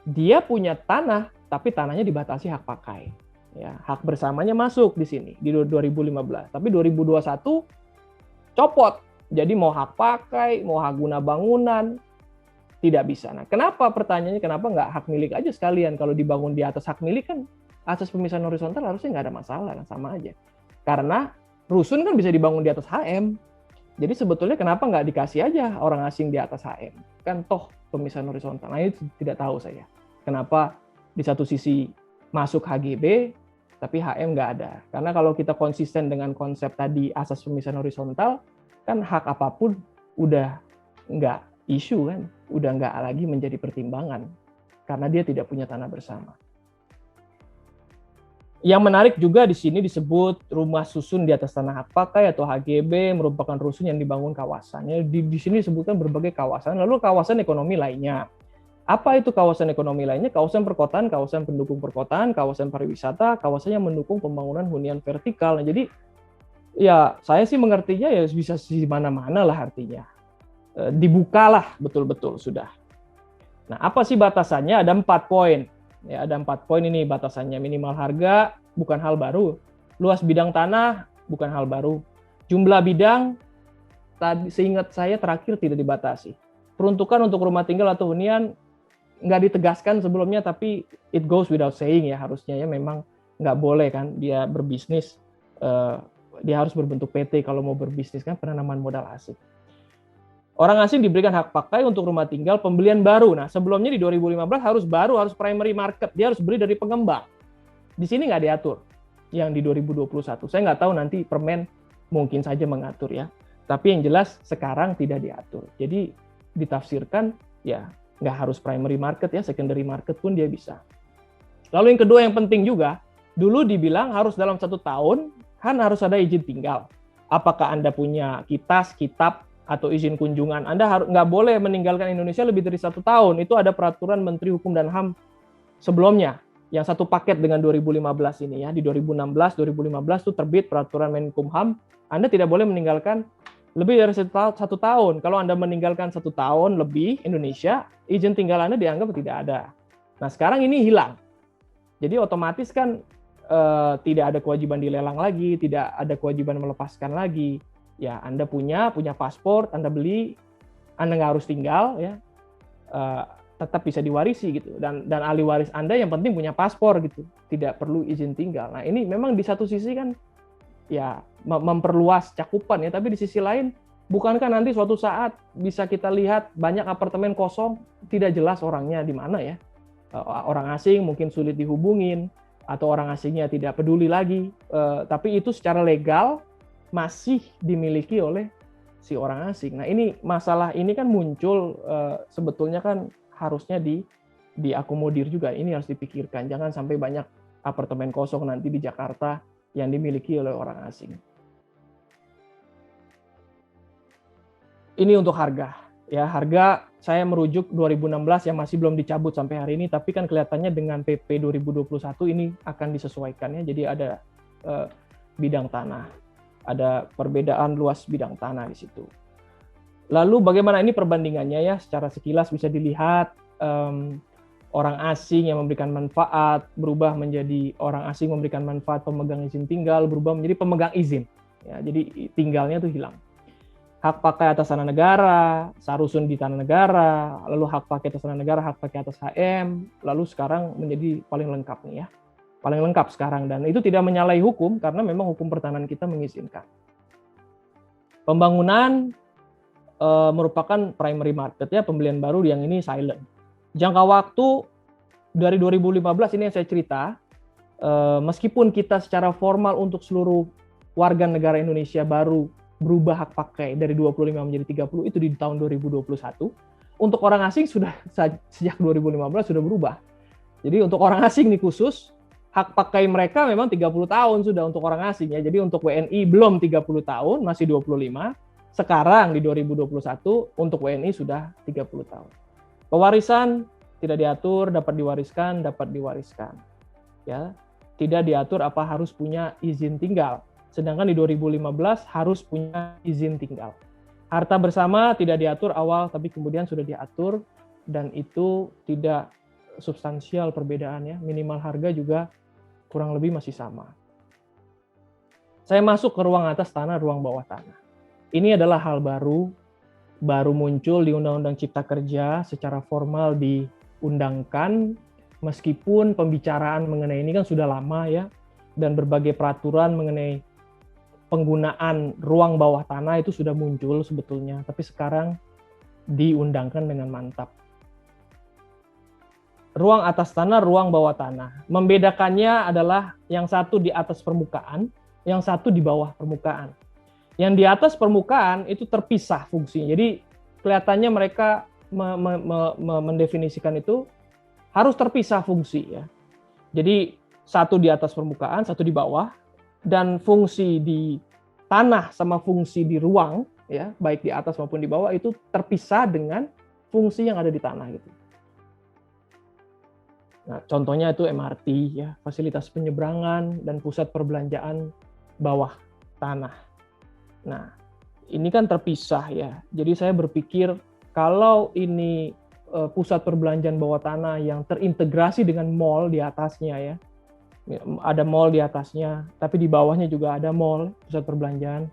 dia punya tanah, tapi tanahnya dibatasi hak pakai. Ya, hak bersamanya masuk di sini, di 2015. Tapi 2021, copot. Jadi mau hak pakai, mau hak guna bangunan, tidak bisa. Nah, kenapa pertanyaannya, kenapa nggak hak milik aja sekalian? Kalau dibangun di atas hak milik kan, asas pemisahan horizontal harusnya nggak ada masalah, kan sama aja. Karena rusun kan bisa dibangun di atas HM. Jadi sebetulnya kenapa nggak dikasih aja orang asing di atas HM? Kan toh pemisahan horizontal. Nah, itu tidak tahu saya. Kenapa di satu sisi masuk HGB, tapi HM nggak ada. Karena kalau kita konsisten dengan konsep tadi asas pemisahan horizontal, kan hak apapun udah nggak isu kan, udah nggak lagi menjadi pertimbangan. Karena dia tidak punya tanah bersama. Yang menarik juga di sini disebut rumah susun di atas tanah hak pakai atau HGB merupakan rusun yang dibangun kawasannya. Di sini disebutkan berbagai kawasan, lalu kawasan ekonomi lainnya. Apa itu kawasan ekonomi lainnya? Kawasan perkotaan, kawasan pendukung perkotaan, kawasan pariwisata, kawasan yang mendukung pembangunan hunian vertikal. Nah, jadi ya saya sih mengertinya ya bisa di mana-mana lah artinya. Dibukalah betul-betul sudah. Nah, apa sih batasannya? Ada 4 poin. Ya, ada 4 poin ini batasannya. Minimal harga bukan hal baru. Luas bidang tanah bukan hal baru. Jumlah bidang tadi seingat saya terakhir tidak dibatasi. Peruntukan untuk rumah tinggal atau hunian nggak ditegaskan sebelumnya, tapi it goes without saying ya, harusnya ya memang nggak boleh kan dia berbisnis, dia harus berbentuk PT kalau mau berbisnis kan, penanaman modal asing. Orang asing diberikan hak pakai untuk rumah tinggal pembelian baru. Nah, sebelumnya di 2015 harus baru, harus primary market. Dia harus beli dari pengembang. Di sini nggak diatur. Yang di 2021. Saya nggak tahu nanti Permen mungkin saja mengatur ya. Tapi yang jelas sekarang tidak diatur. Jadi ditafsirkan ya nggak harus primary market ya, secondary market pun dia bisa. Lalu yang kedua yang penting juga, dulu dibilang harus dalam 1 tahun kan harus ada izin tinggal. Apakah Anda punya kitab, atau izin kunjungan, Anda nggak boleh meninggalkan Indonesia lebih dari 1 tahun. Itu ada peraturan Menteri Hukum dan HAM sebelumnya. yang satu paket dengan 2015 ini ya. Di 2016, 2015 itu terbit peraturan Menkumham, Anda tidak boleh meninggalkan lebih dari satu tahun. Kalau Anda meninggalkan 1 tahun lebih Indonesia, izin tinggal Anda dianggap tidak ada. Nah, sekarang ini hilang. Jadi otomatis kan tidak ada kewajiban dilelang lagi, tidak ada kewajiban melepaskan lagi. Ya, Anda punya paspor, Anda beli, Anda nggak harus tinggal, ya, tetap bisa diwarisi gitu. Dan ahli waris Anda yang penting punya paspor gitu, tidak perlu izin tinggal. Nah, ini memang di satu sisi kan ya memperluas cakupan ya, tapi di sisi lain bukankah nanti suatu saat bisa kita lihat banyak apartemen kosong, tidak jelas orangnya di mana ya, orang asing mungkin sulit dihubungin atau orang asingnya tidak peduli lagi, tapi itu secara legal masih dimiliki oleh si orang asing. Nah, ini masalah ini kan muncul sebetulnya kan harusnya diakomodir juga. Ini harus dipikirkan, jangan sampai banyak apartemen kosong nanti di Jakarta yang dimiliki oleh orang asing. Ini untuk harga. Ya, harga saya merujuk 2016 yang masih belum dicabut sampai hari ini, tapi kan kelihatannya dengan PP 2021 ini akan disesuaikan ya. Jadi ada bidang tanah, ada perbedaan luas bidang tanah di situ. Lalu bagaimana ini perbandingannya ya? Secara sekilas bisa dilihat orang asing yang memberikan manfaat berubah menjadi orang asing memberikan manfaat pemegang izin tinggal berubah menjadi pemegang izin. Ya, jadi tinggalnya itu hilang. Hak pakai atas tanah negara, sarusun di tanah negara, lalu hak pakai atas tanah negara, hak pakai atas HM, lalu sekarang menjadi paling lengkap nih ya. Paling lengkap sekarang, dan itu tidak menyalahi hukum karena memang hukum pertahanan kita mengizinkan. Pembangunan merupakan primary market ya, pembelian baru yang ini silent. Jangka waktu dari 2015 ini yang saya cerita, meskipun kita secara formal untuk seluruh warga negara Indonesia baru berubah hak pakai dari 25 menjadi 30 itu di tahun 2021. Untuk orang asing sudah sejak 2015 sudah berubah. Jadi untuk orang asing nih khusus, hak pakai mereka memang 30 tahun sudah untuk orang asing ya. Jadi untuk WNI belum 30 tahun, masih 25. Sekarang di 2021 untuk WNI sudah 30 tahun. Pewarisan tidak diatur, dapat diwariskan. Ya. Tidak diatur apa harus punya izin tinggal. Sedangkan di 2015 harus punya izin tinggal. Harta bersama tidak diatur awal, tapi kemudian sudah diatur, dan itu tidak substansial perbedaannya. Minimal harga juga kurang lebih masih sama. Saya masuk ke ruang atas tanah, ruang bawah tanah. Ini adalah hal baru muncul di Undang-Undang Cipta Kerja, secara formal diundangkan, meskipun pembicaraan mengenai ini kan sudah lama ya, dan berbagai peraturan mengenai penggunaan ruang bawah tanah itu sudah muncul sebetulnya, tapi sekarang diundangkan dengan mantap. Ruang atas tanah, ruang bawah tanah. Membedakannya adalah yang satu di atas permukaan, yang satu di bawah permukaan. Yang di atas permukaan itu terpisah fungsinya. Jadi kelihatannya mereka mendefinisikan itu harus terpisah fungsi ya. Jadi satu di atas permukaan, satu di bawah. Dan fungsi di tanah sama fungsi di ruang ya, baik di atas maupun di bawah itu terpisah dengan fungsi yang ada di tanah gitu. Nah, contohnya itu MRT ya, fasilitas penyeberangan dan pusat perbelanjaan bawah tanah. Nah, ini kan terpisah ya. Jadi saya berpikir kalau ini pusat perbelanjaan bawah tanah yang terintegrasi dengan mall di atasnya ya. Ada mall di atasnya, tapi di bawahnya juga ada mall, pusat perbelanjaan.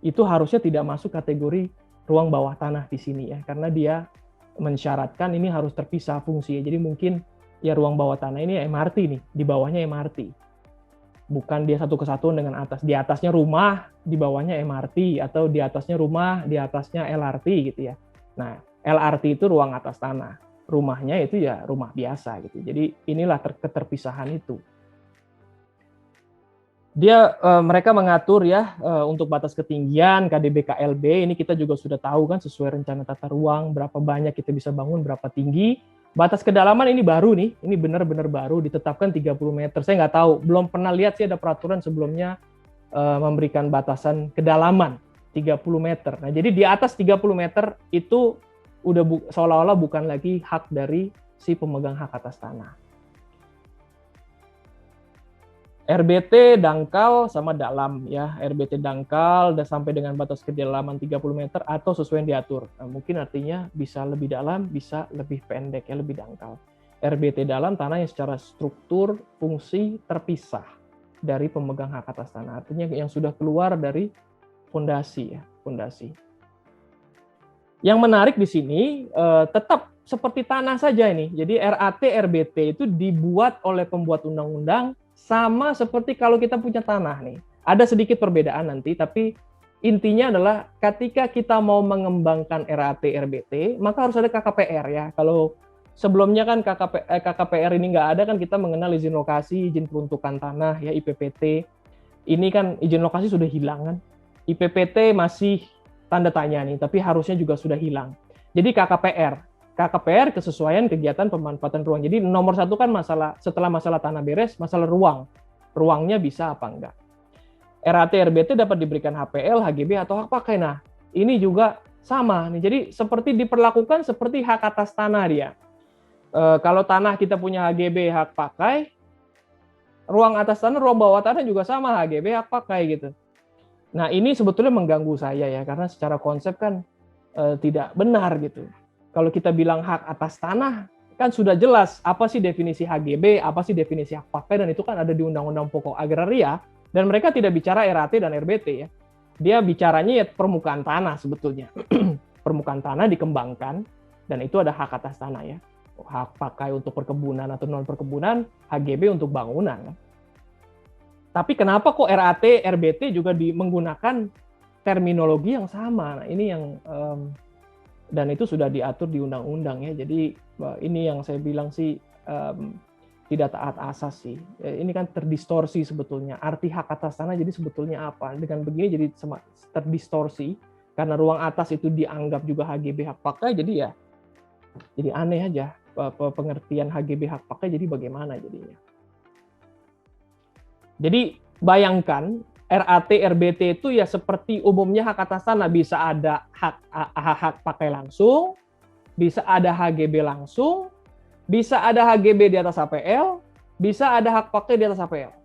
Itu harusnya tidak masuk kategori ruang bawah tanah di sini ya, karena dia mensyaratkan ini harus terpisah fungsi. Jadi mungkin ya ruang bawah tanah ini MRT nih, di bawahnya MRT. Bukan dia satu kesatuan dengan atas. Di atasnya rumah, di bawahnya MRT, atau di atasnya rumah, di atasnya LRT gitu ya. Nah, LRT itu ruang atas tanah. Rumahnya itu ya rumah biasa gitu. Jadi inilah keterpisahan itu. Mereka mengatur ya untuk batas ketinggian KDB KLB, ini kita juga sudah tahu kan sesuai rencana tata ruang berapa banyak kita bisa bangun, berapa tinggi. Batas kedalaman ini baru nih, ini benar-benar baru ditetapkan 30 meter. Saya nggak tahu, belum pernah lihat sih ada peraturan sebelumnya memberikan batasan kedalaman 30 meter. Nah, jadi di atas 30 meter itu udah seolah-olah bukan lagi hak dari si pemegang hak atas tanah. RBT dangkal sama dalam ya, RBT dangkal dan sampai dengan batas kedalaman 30 meter atau sesuai yang diatur. Nah, mungkin artinya bisa lebih dalam, bisa lebih pendek ya, lebih dangkal. RBT dalam tanah yang secara struktur fungsi terpisah dari pemegang hak atas tanah. Artinya yang sudah keluar dari fondasi ya, fondasi. Yang menarik di sini tetap seperti tanah saja ini. Jadi RAT RBT itu dibuat oleh pembuat undang-undang sama seperti kalau kita punya tanah nih. Ada sedikit perbedaan nanti, tapi intinya adalah ketika kita mau mengembangkan RAT RBT, maka harus ada KKPR ya. Kalau sebelumnya kan KKPR ini nggak ada, kan kita mengenal izin lokasi, izin peruntukan tanah ya, IPPT. Ini kan izin lokasi sudah hilang kan. IPPT masih tanda tanya nih, tapi harusnya juga sudah hilang. Jadi KKPR kesesuaian kegiatan pemanfaatan ruang. Jadi nomor satu kan setelah masalah tanah beres, masalah ruangnya bisa apa enggak. RAT RBT dapat diberikan HPL, HGB atau hak pakai. Nah, ini juga sama nih. Jadi seperti diperlakukan seperti hak atas tanah dia. Kalau tanah kita punya HGB hak pakai, ruang atas tanah, ruang bawah tanah juga sama HGB hak pakai gitu. Nah, ini sebetulnya mengganggu saya ya, karena secara konsep kan tidak benar gitu. Kalau kita bilang hak atas tanah, kan sudah jelas apa sih definisi HGB, apa sih definisi hak pakai, dan itu kan ada di Undang-Undang Pokok Agraria, dan mereka tidak bicara RAT dan RBT ya. Dia bicaranya ya permukaan tanah sebetulnya. Permukaan tanah dikembangkan, dan itu ada hak atas tanah ya. Hak pakai untuk perkebunan atau non-perkebunan, HGB untuk bangunan. Tapi kenapa kok RAT, RBT juga menggunakan terminologi yang sama? Nah, ini yang dan itu sudah diatur di undang-undang ya. Jadi ini yang saya bilang sih tidak taat asas sih. Ini kan terdistorsi sebetulnya. Arti hak atas tanah jadi sebetulnya apa? Dengan begini jadi terdistorsi karena ruang atas itu dianggap juga HGB hak pakai, jadi ya jadi aneh aja pengertian HGB hak pakai, jadi bagaimana jadinya. Jadi bayangkan RAT, RBT itu ya seperti umumnya hak atas tanah, bisa ada hak pakai langsung, bisa ada HGB langsung, bisa ada HGB di atas HPL, bisa ada hak pakai di atas HPL.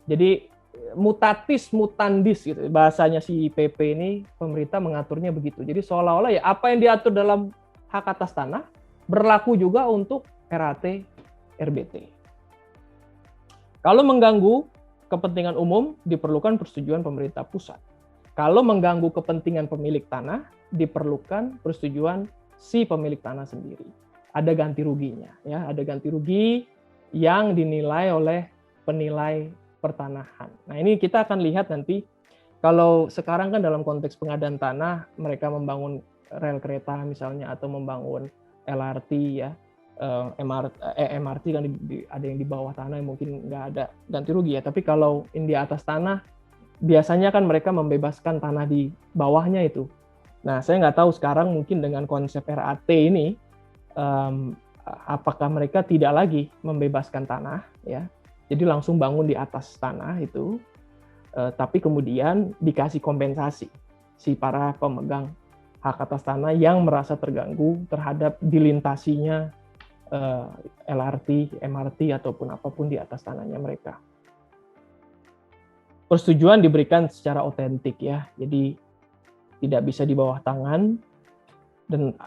Jadi mutatis mutandis gitu bahasanya si PP ini, pemerintah mengaturnya begitu. Jadi seolah-olah ya apa yang diatur dalam hak atas tanah berlaku juga untuk RAT, RBT. Kalau mengganggu kepentingan umum, diperlukan persetujuan pemerintah pusat. Kalau mengganggu kepentingan pemilik tanah, diperlukan persetujuan si pemilik tanah sendiri. Ada ganti ruginya, ya, ada ganti rugi yang dinilai oleh penilai pertanahan. Nah, ini kita akan lihat nanti. Kalau sekarang kan dalam konteks pengadaan tanah, mereka membangun rel kereta misalnya atau membangun LRT ya. MRT kan ada yang di bawah tanah yang mungkin nggak ada ganti rugi ya, tapi kalau ini di atas tanah biasanya kan mereka membebaskan tanah di bawahnya itu. Nah, saya nggak tahu sekarang mungkin dengan konsep RAT ini apakah mereka tidak lagi membebaskan tanah ya, jadi langsung bangun di atas tanah itu, tapi kemudian dikasih kompensasi si para pemegang hak atas tanah yang merasa terganggu terhadap dilintasinya LRT, MRT, ataupun apapun di atas tanahnya mereka. Persetujuan diberikan secara otentik ya, jadi tidak bisa di bawah tangan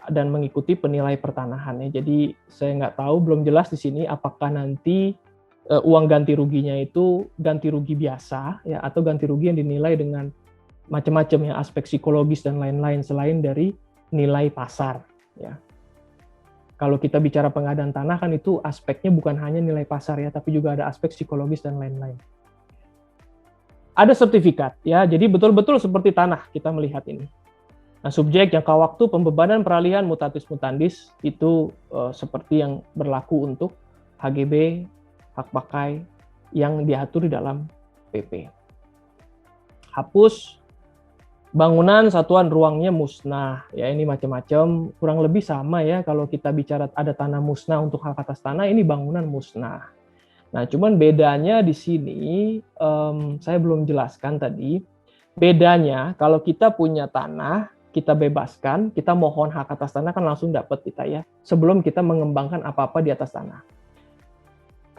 dan mengikuti penilai pertanahan ya. Jadi saya nggak tahu, belum jelas di sini apakah nanti uang ganti ruginya itu ganti rugi biasa ya atau ganti rugi yang dinilai dengan macam-macam ya, aspek psikologis dan lain-lain selain dari nilai pasar ya. Kalau kita bicara pengadaan tanah kan itu aspeknya bukan hanya nilai pasar ya, tapi juga ada aspek psikologis dan lain-lain. Ada sertifikat ya, jadi betul-betul seperti tanah kita melihat ini. Nah, subjek, jangka waktu, pembebanan, peralihan, mutatis mutandis itu seperti yang berlaku untuk HGB, hak pakai yang diatur di dalam PP. Hapus bangunan satuan ruangnya musnah, ya ini macam-macam, kurang lebih sama ya kalau kita bicara ada tanah musnah untuk hak atas tanah, ini bangunan musnah. Nah, cuman bedanya di sini, saya belum jelaskan tadi, bedanya kalau kita punya tanah, kita bebaskan, kita mohon hak atas tanah kan langsung dapat kita ya, sebelum kita mengembangkan apa-apa di atas tanah.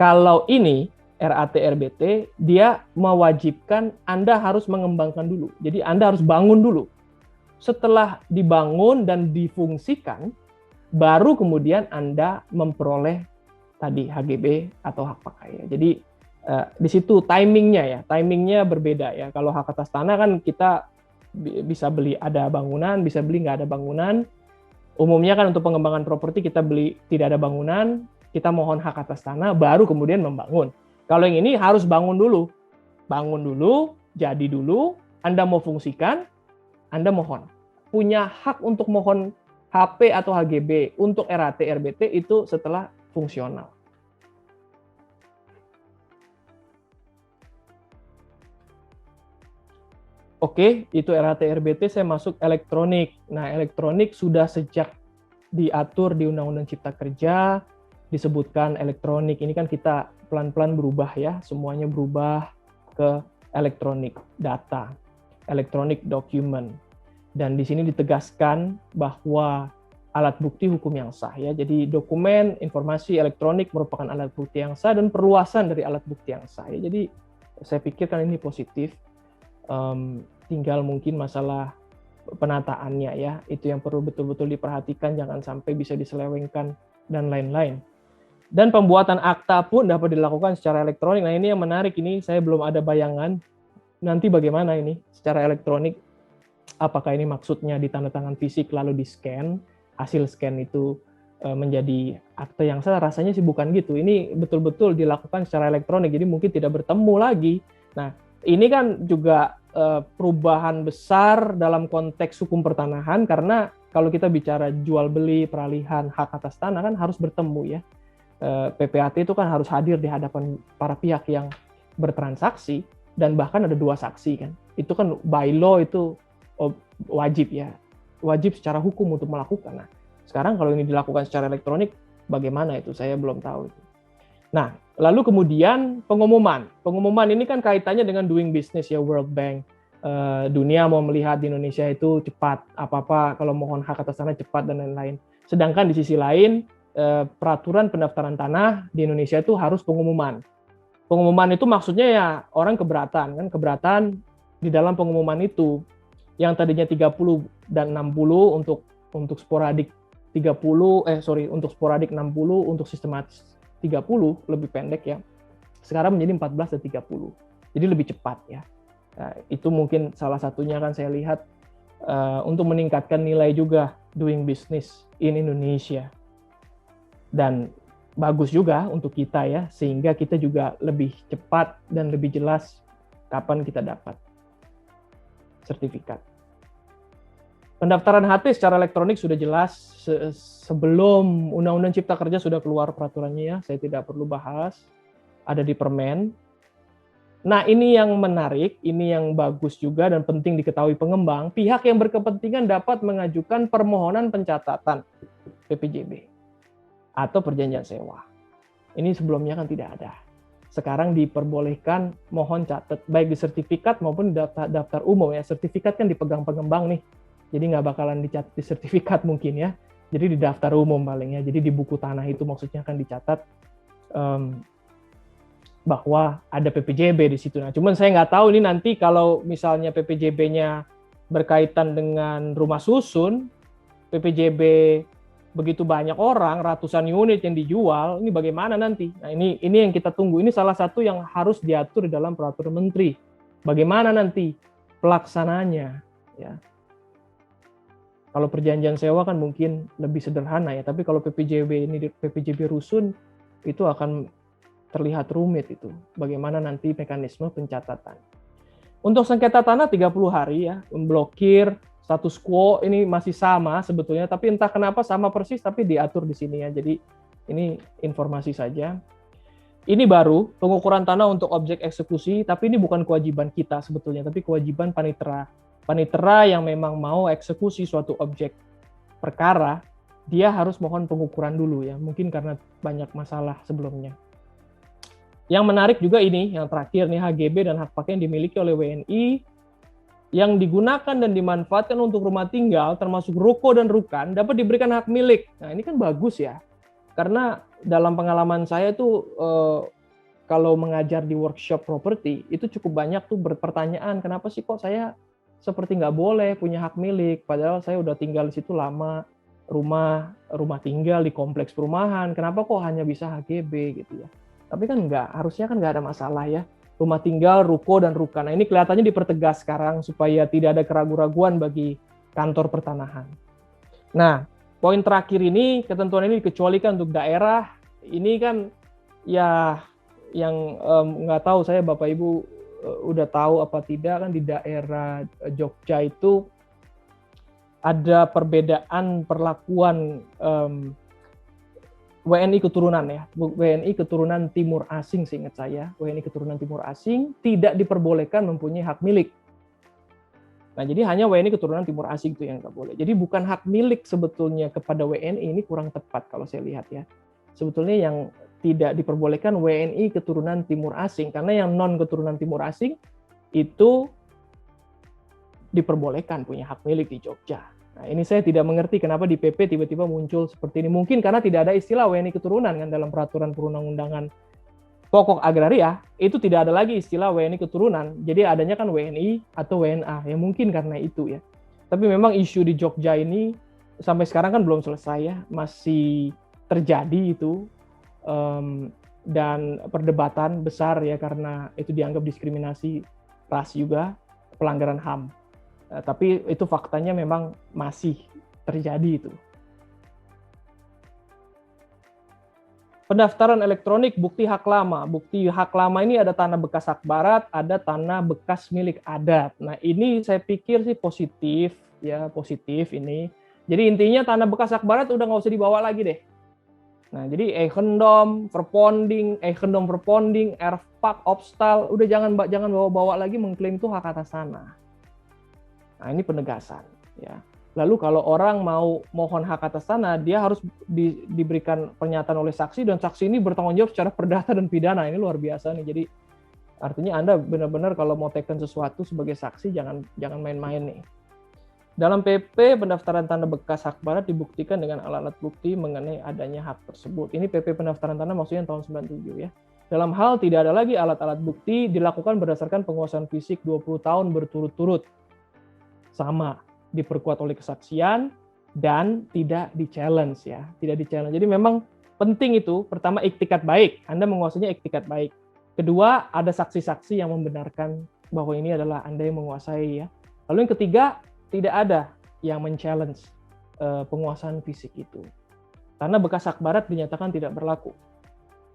Kalau ini, RAT RBT, dia mewajibkan Anda harus mengembangkan dulu. Jadi Anda harus bangun dulu. Setelah dibangun dan difungsikan, baru kemudian Anda memperoleh tadi HGB atau hak pakai. Jadi di situ timingnya berbeda ya. Kalau hak atas tanah kan kita bisa beli ada bangunan, bisa beli nggak ada bangunan. Umumnya kan untuk pengembangan properti kita beli tidak ada bangunan, kita mohon hak atas tanah, baru kemudian membangun. Kalau yang ini harus bangun dulu, jadi dulu, Anda mau fungsikan, Anda mohon. Punya hak untuk mohon HP atau HGB untuk RAT RBT itu setelah fungsional. Oke, itu RAT RBT, saya masuk elektronik. Nah, elektronik sudah sejak diatur di Undang-Undang Cipta Kerja, disebutkan elektronik. Ini kan kita pelan-pelan berubah ya, semuanya berubah ke elektronik data, elektronik dokumen. Dan di sini ditegaskan bahwa alat bukti hukum yang sah ya. Jadi dokumen, informasi elektronik merupakan alat bukti yang sah dan perluasan dari alat bukti yang sah ya. Jadi saya pikir kan ini positif. Tinggal mungkin masalah penataannya ya, itu yang perlu betul-betul diperhatikan, jangan sampai bisa diselewengkan dan lain-lain. Dan pembuatan akta pun dapat dilakukan secara elektronik. Nah ini yang menarik, ini saya belum ada bayangan nanti bagaimana ini secara elektronik. Apakah ini maksudnya ditandatangan fisik lalu di-scan, hasil scan itu menjadi akta yang sah? Rasanya sih bukan gitu. Ini betul-betul dilakukan secara elektronik, jadi mungkin tidak bertemu lagi. Nah ini kan juga perubahan besar dalam konteks hukum pertanahan, karena kalau kita bicara jual beli, peralihan hak atas tanah kan harus bertemu ya. PPAT itu kan harus hadir di hadapan para pihak yang bertransaksi, dan bahkan ada 2 saksi kan. Itu kan by law itu wajib ya, wajib secara hukum untuk melakukan. Nah, sekarang kalau ini dilakukan secara elektronik, bagaimana itu? Saya belum tahu. Nah, lalu kemudian pengumuman. Pengumuman ini kan kaitannya dengan doing business ya, World Bank. Dunia mau melihat di Indonesia itu cepat, apa-apa kalau mohon hak atas tanah cepat dan lain-lain. Sedangkan di sisi lain, peraturan pendaftaran tanah di Indonesia itu harus pengumuman. Pengumuman itu maksudnya ya orang keberatan kan, keberatan di dalam pengumuman itu yang tadinya 30 dan 60 untuk sporadik 60, untuk sistematis 30 lebih pendek ya. Sekarang menjadi 14 dan 30. Jadi lebih cepat ya. Nah, itu mungkin salah satunya kan saya lihat untuk meningkatkan nilai juga doing business in Indonesia. Dan bagus juga untuk kita ya, sehingga kita juga lebih cepat dan lebih jelas kapan kita dapat sertifikat. Pendaftaran HT secara elektronik sudah jelas sebelum Undang-Undang Cipta Kerja sudah keluar peraturannya ya, saya tidak perlu bahas, ada di Permen. Nah ini yang menarik, ini yang bagus juga dan penting diketahui pengembang, pihak yang berkepentingan dapat mengajukan permohonan pencatatan PPJB atau perjanjian sewa. Ini sebelumnya kan tidak ada. Sekarang diperbolehkan mohon catat, baik di sertifikat maupun di daftar umum ya. Sertifikat kan dipegang pengembang nih, jadi nggak bakalan dicatat di sertifikat mungkin ya. Jadi di daftar umum paling ya. Jadi di buku tanah itu maksudnya kan dicatat bahwa ada PPJB di situ. Nah, cuman saya nggak tahu ini nanti kalau misalnya PPJB-nya berkaitan dengan rumah susun, PPJB begitu banyak orang, ratusan unit yang dijual, ini bagaimana nanti? Nah, ini yang kita tunggu. Ini salah satu yang harus diatur di dalam peraturan menteri. Bagaimana nanti pelaksananya? Ya. Kalau perjanjian sewa kan mungkin lebih sederhana ya, tapi kalau PPJB ini PPJB rusun itu akan terlihat rumit itu. Bagaimana nanti mekanisme pencatatan? Untuk sengketa tanah 30 hari ya, memblokir status quo ini masih sama sebetulnya, tapi entah kenapa sama persis tapi diatur di sini ya. Jadi ini informasi saja. Ini baru pengukuran tanah untuk objek eksekusi, tapi ini bukan kewajiban kita sebetulnya, tapi kewajiban panitera. Panitera yang memang mau eksekusi suatu objek perkara, dia harus mohon pengukuran dulu ya, mungkin karena banyak masalah sebelumnya. Yang menarik juga ini, yang terakhir nih, HGB dan hak pakai yang dimiliki oleh WNI yang digunakan dan dimanfaatkan untuk rumah tinggal, termasuk ruko dan rukan, dapat diberikan hak milik. Nah ini kan bagus ya, karena dalam pengalaman saya tuh kalau mengajar di workshop properti itu cukup banyak tuh berpertanyaan, kenapa sih kok saya seperti nggak boleh punya hak milik, padahal saya udah tinggal di situ lama, rumah tinggal di kompleks perumahan, kenapa kok hanya bisa HGB gitu ya. Tapi kan nggak, harusnya kan nggak ada masalah ya. Rumah tinggal, ruko, dan rukan. Nah, ini kelihatannya dipertegas sekarang supaya tidak ada keraguan-raguan bagi kantor pertanahan. Nah, poin terakhir ini, ketentuan ini dikecualikan untuk daerah, ini kan ya yang nggak tahu saya Bapak Ibu udah tahu apa tidak, kan di daerah Jogja itu ada perbedaan perlakuan WNI keturunan ya, WNI keturunan Timur Asing seingat saya, WNI keturunan Timur Asing tidak diperbolehkan mempunyai hak milik. Nah, jadi hanya WNI keturunan Timur Asing itu yang nggak boleh. Jadi bukan hak milik sebetulnya kepada WNI, ini kurang tepat kalau saya lihat ya. Sebetulnya yang tidak diperbolehkan WNI keturunan Timur Asing, karena yang non keturunan Timur Asing itu diperbolehkan punya hak milik di Jogja. Nah, ini saya tidak mengerti kenapa di PP tiba-tiba muncul seperti ini. Mungkin karena tidak ada istilah WNI keturunan kan dalam peraturan perundang-undangan pokok agraria, itu tidak ada lagi istilah WNI keturunan. Jadi adanya kan WNI atau WNA. Ya mungkin karena itu ya. Tapi memang isu di Jogja ini sampai sekarang kan belum selesai ya, masih terjadi itu dan perdebatan besar ya, karena itu dianggap diskriminasi ras juga, pelanggaran HAM. Tapi itu faktanya memang masih terjadi itu. Pendaftaran elektronik bukti hak lama. Bukti hak lama ini ada tanah bekas hak barat, ada tanah bekas milik adat. Nah, ini saya pikir sih positif ya, positif ini. Jadi intinya tanah bekas hak barat udah nggak usah dibawa lagi deh. Nah, jadi eigendom, verponding, erfpak, opstal, udah jangan bawa-bawa lagi mengklaim itu hak atas tanah. Nah, ini penegasan ya. Lalu kalau orang mau mohon hak atas tanah, dia harus diberikan pernyataan oleh saksi, dan saksi ini bertanggung jawab secara perdata dan pidana. Ini luar biasa nih. Jadi artinya Anda benar-benar kalau mau teken sesuatu sebagai saksi jangan main-main nih. Dalam PP pendaftaran tanah bekas hak barat dibuktikan dengan alat-alat bukti mengenai adanya hak tersebut. Ini PP pendaftaran tanah maksudnya tahun 97 ya. Dalam hal tidak ada lagi alat-alat bukti dilakukan berdasarkan penguasaan fisik 20 tahun berturut-turut. Sama, diperkuat oleh kesaksian dan tidak di-challenge ya, tidak di-challenge. Jadi memang penting itu, pertama iktikat baik, Anda menguasainya iktikat baik. Kedua, ada saksi-saksi yang membenarkan bahwa ini adalah Anda yang menguasai ya. Lalu yang ketiga, tidak ada yang men-challenge penguasaan fisik itu. Tanah bekas hak barat dinyatakan tidak berlaku.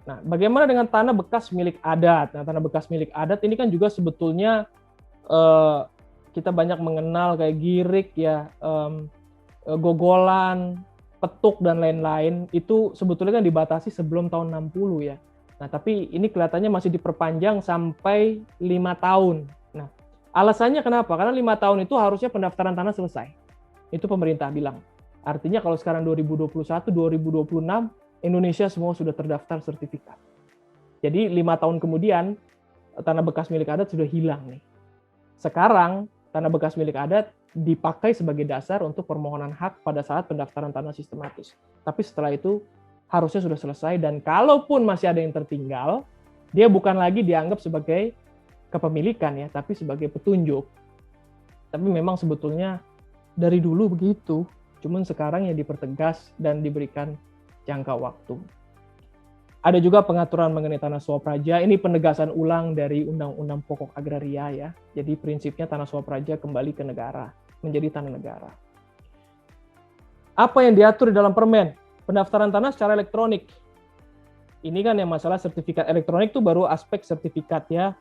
Nah, bagaimana dengan tanah bekas milik adat? Nah, tanah bekas milik adat ini kan juga sebetulnya kita banyak mengenal kayak girik ya, gogolan, petuk dan lain-lain, itu sebetulnya kan dibatasi sebelum tahun 60 ya. Nah, tapi ini kelihatannya masih diperpanjang sampai 5 tahun. Nah, alasannya kenapa? Karena 5 tahun itu harusnya pendaftaran tanah selesai. Itu pemerintah bilang. Artinya kalau sekarang 2021, 2026, Indonesia semua sudah terdaftar sertifikat. Jadi 5 tahun kemudian, tanah bekas milik adat sudah hilang nih. Sekarang, tanah bekas milik adat dipakai sebagai dasar untuk permohonan hak pada saat pendaftaran tanah sistematis. Tapi setelah itu harusnya sudah selesai, dan kalaupun masih ada yang tertinggal, dia bukan lagi dianggap sebagai kepemilikan ya, tapi sebagai petunjuk. Tapi memang sebetulnya dari dulu begitu, cuman sekarang ya dipertegas dan diberikan jangka waktu. Ada juga pengaturan mengenai tanah swapraja. Ini penegasan ulang dari Undang-Undang Pokok Agraria ya. Jadi prinsipnya tanah swapraja kembali ke negara, menjadi tanah negara. Apa yang diatur di dalam permen? Pendaftaran tanah secara elektronik. Ini kan yang masalah sertifikat elektronik itu baru aspek sertifikat ya.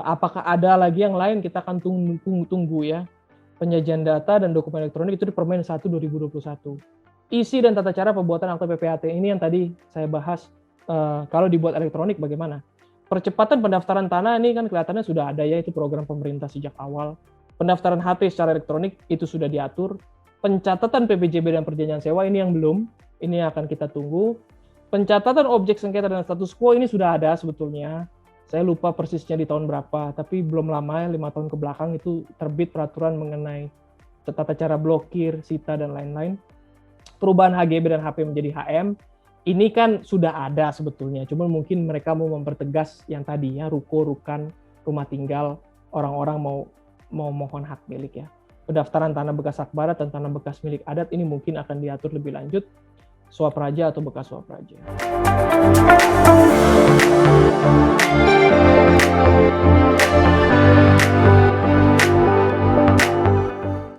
Apakah ada lagi yang lain, kita akan tunggu ya. Penyajian data dan dokumen elektronik itu di Permen 1 2021. Isi dan tata cara pembuatan akta PPAT ini yang tadi saya bahas. Kalau dibuat elektronik bagaimana? Percepatan pendaftaran tanah ini kan kelihatannya sudah ada ya, itu program pemerintah sejak awal. Pendaftaran HP secara elektronik itu sudah diatur. Pencatatan PPJB dan perjanjian sewa ini yang belum, ini akan kita tunggu. Pencatatan objek sengketa dan status quo ini sudah ada sebetulnya. Saya lupa persisnya di tahun berapa, tapi belum lama ya, 5 tahun ke belakang itu terbit peraturan mengenai tata cara blokir, sita dan lain-lain. Perubahan HGB dan HP menjadi HM. ini kan sudah ada sebetulnya, cuman mungkin mereka mau mempertegas yang tadi ya, ruko, rukan, rumah tinggal, orang-orang mau mohon hak milik ya. Pendaftaran tanah bekas hak barat dan tanah bekas milik adat ini mungkin akan diatur lebih lanjut, swap raja atau bekas swap raja.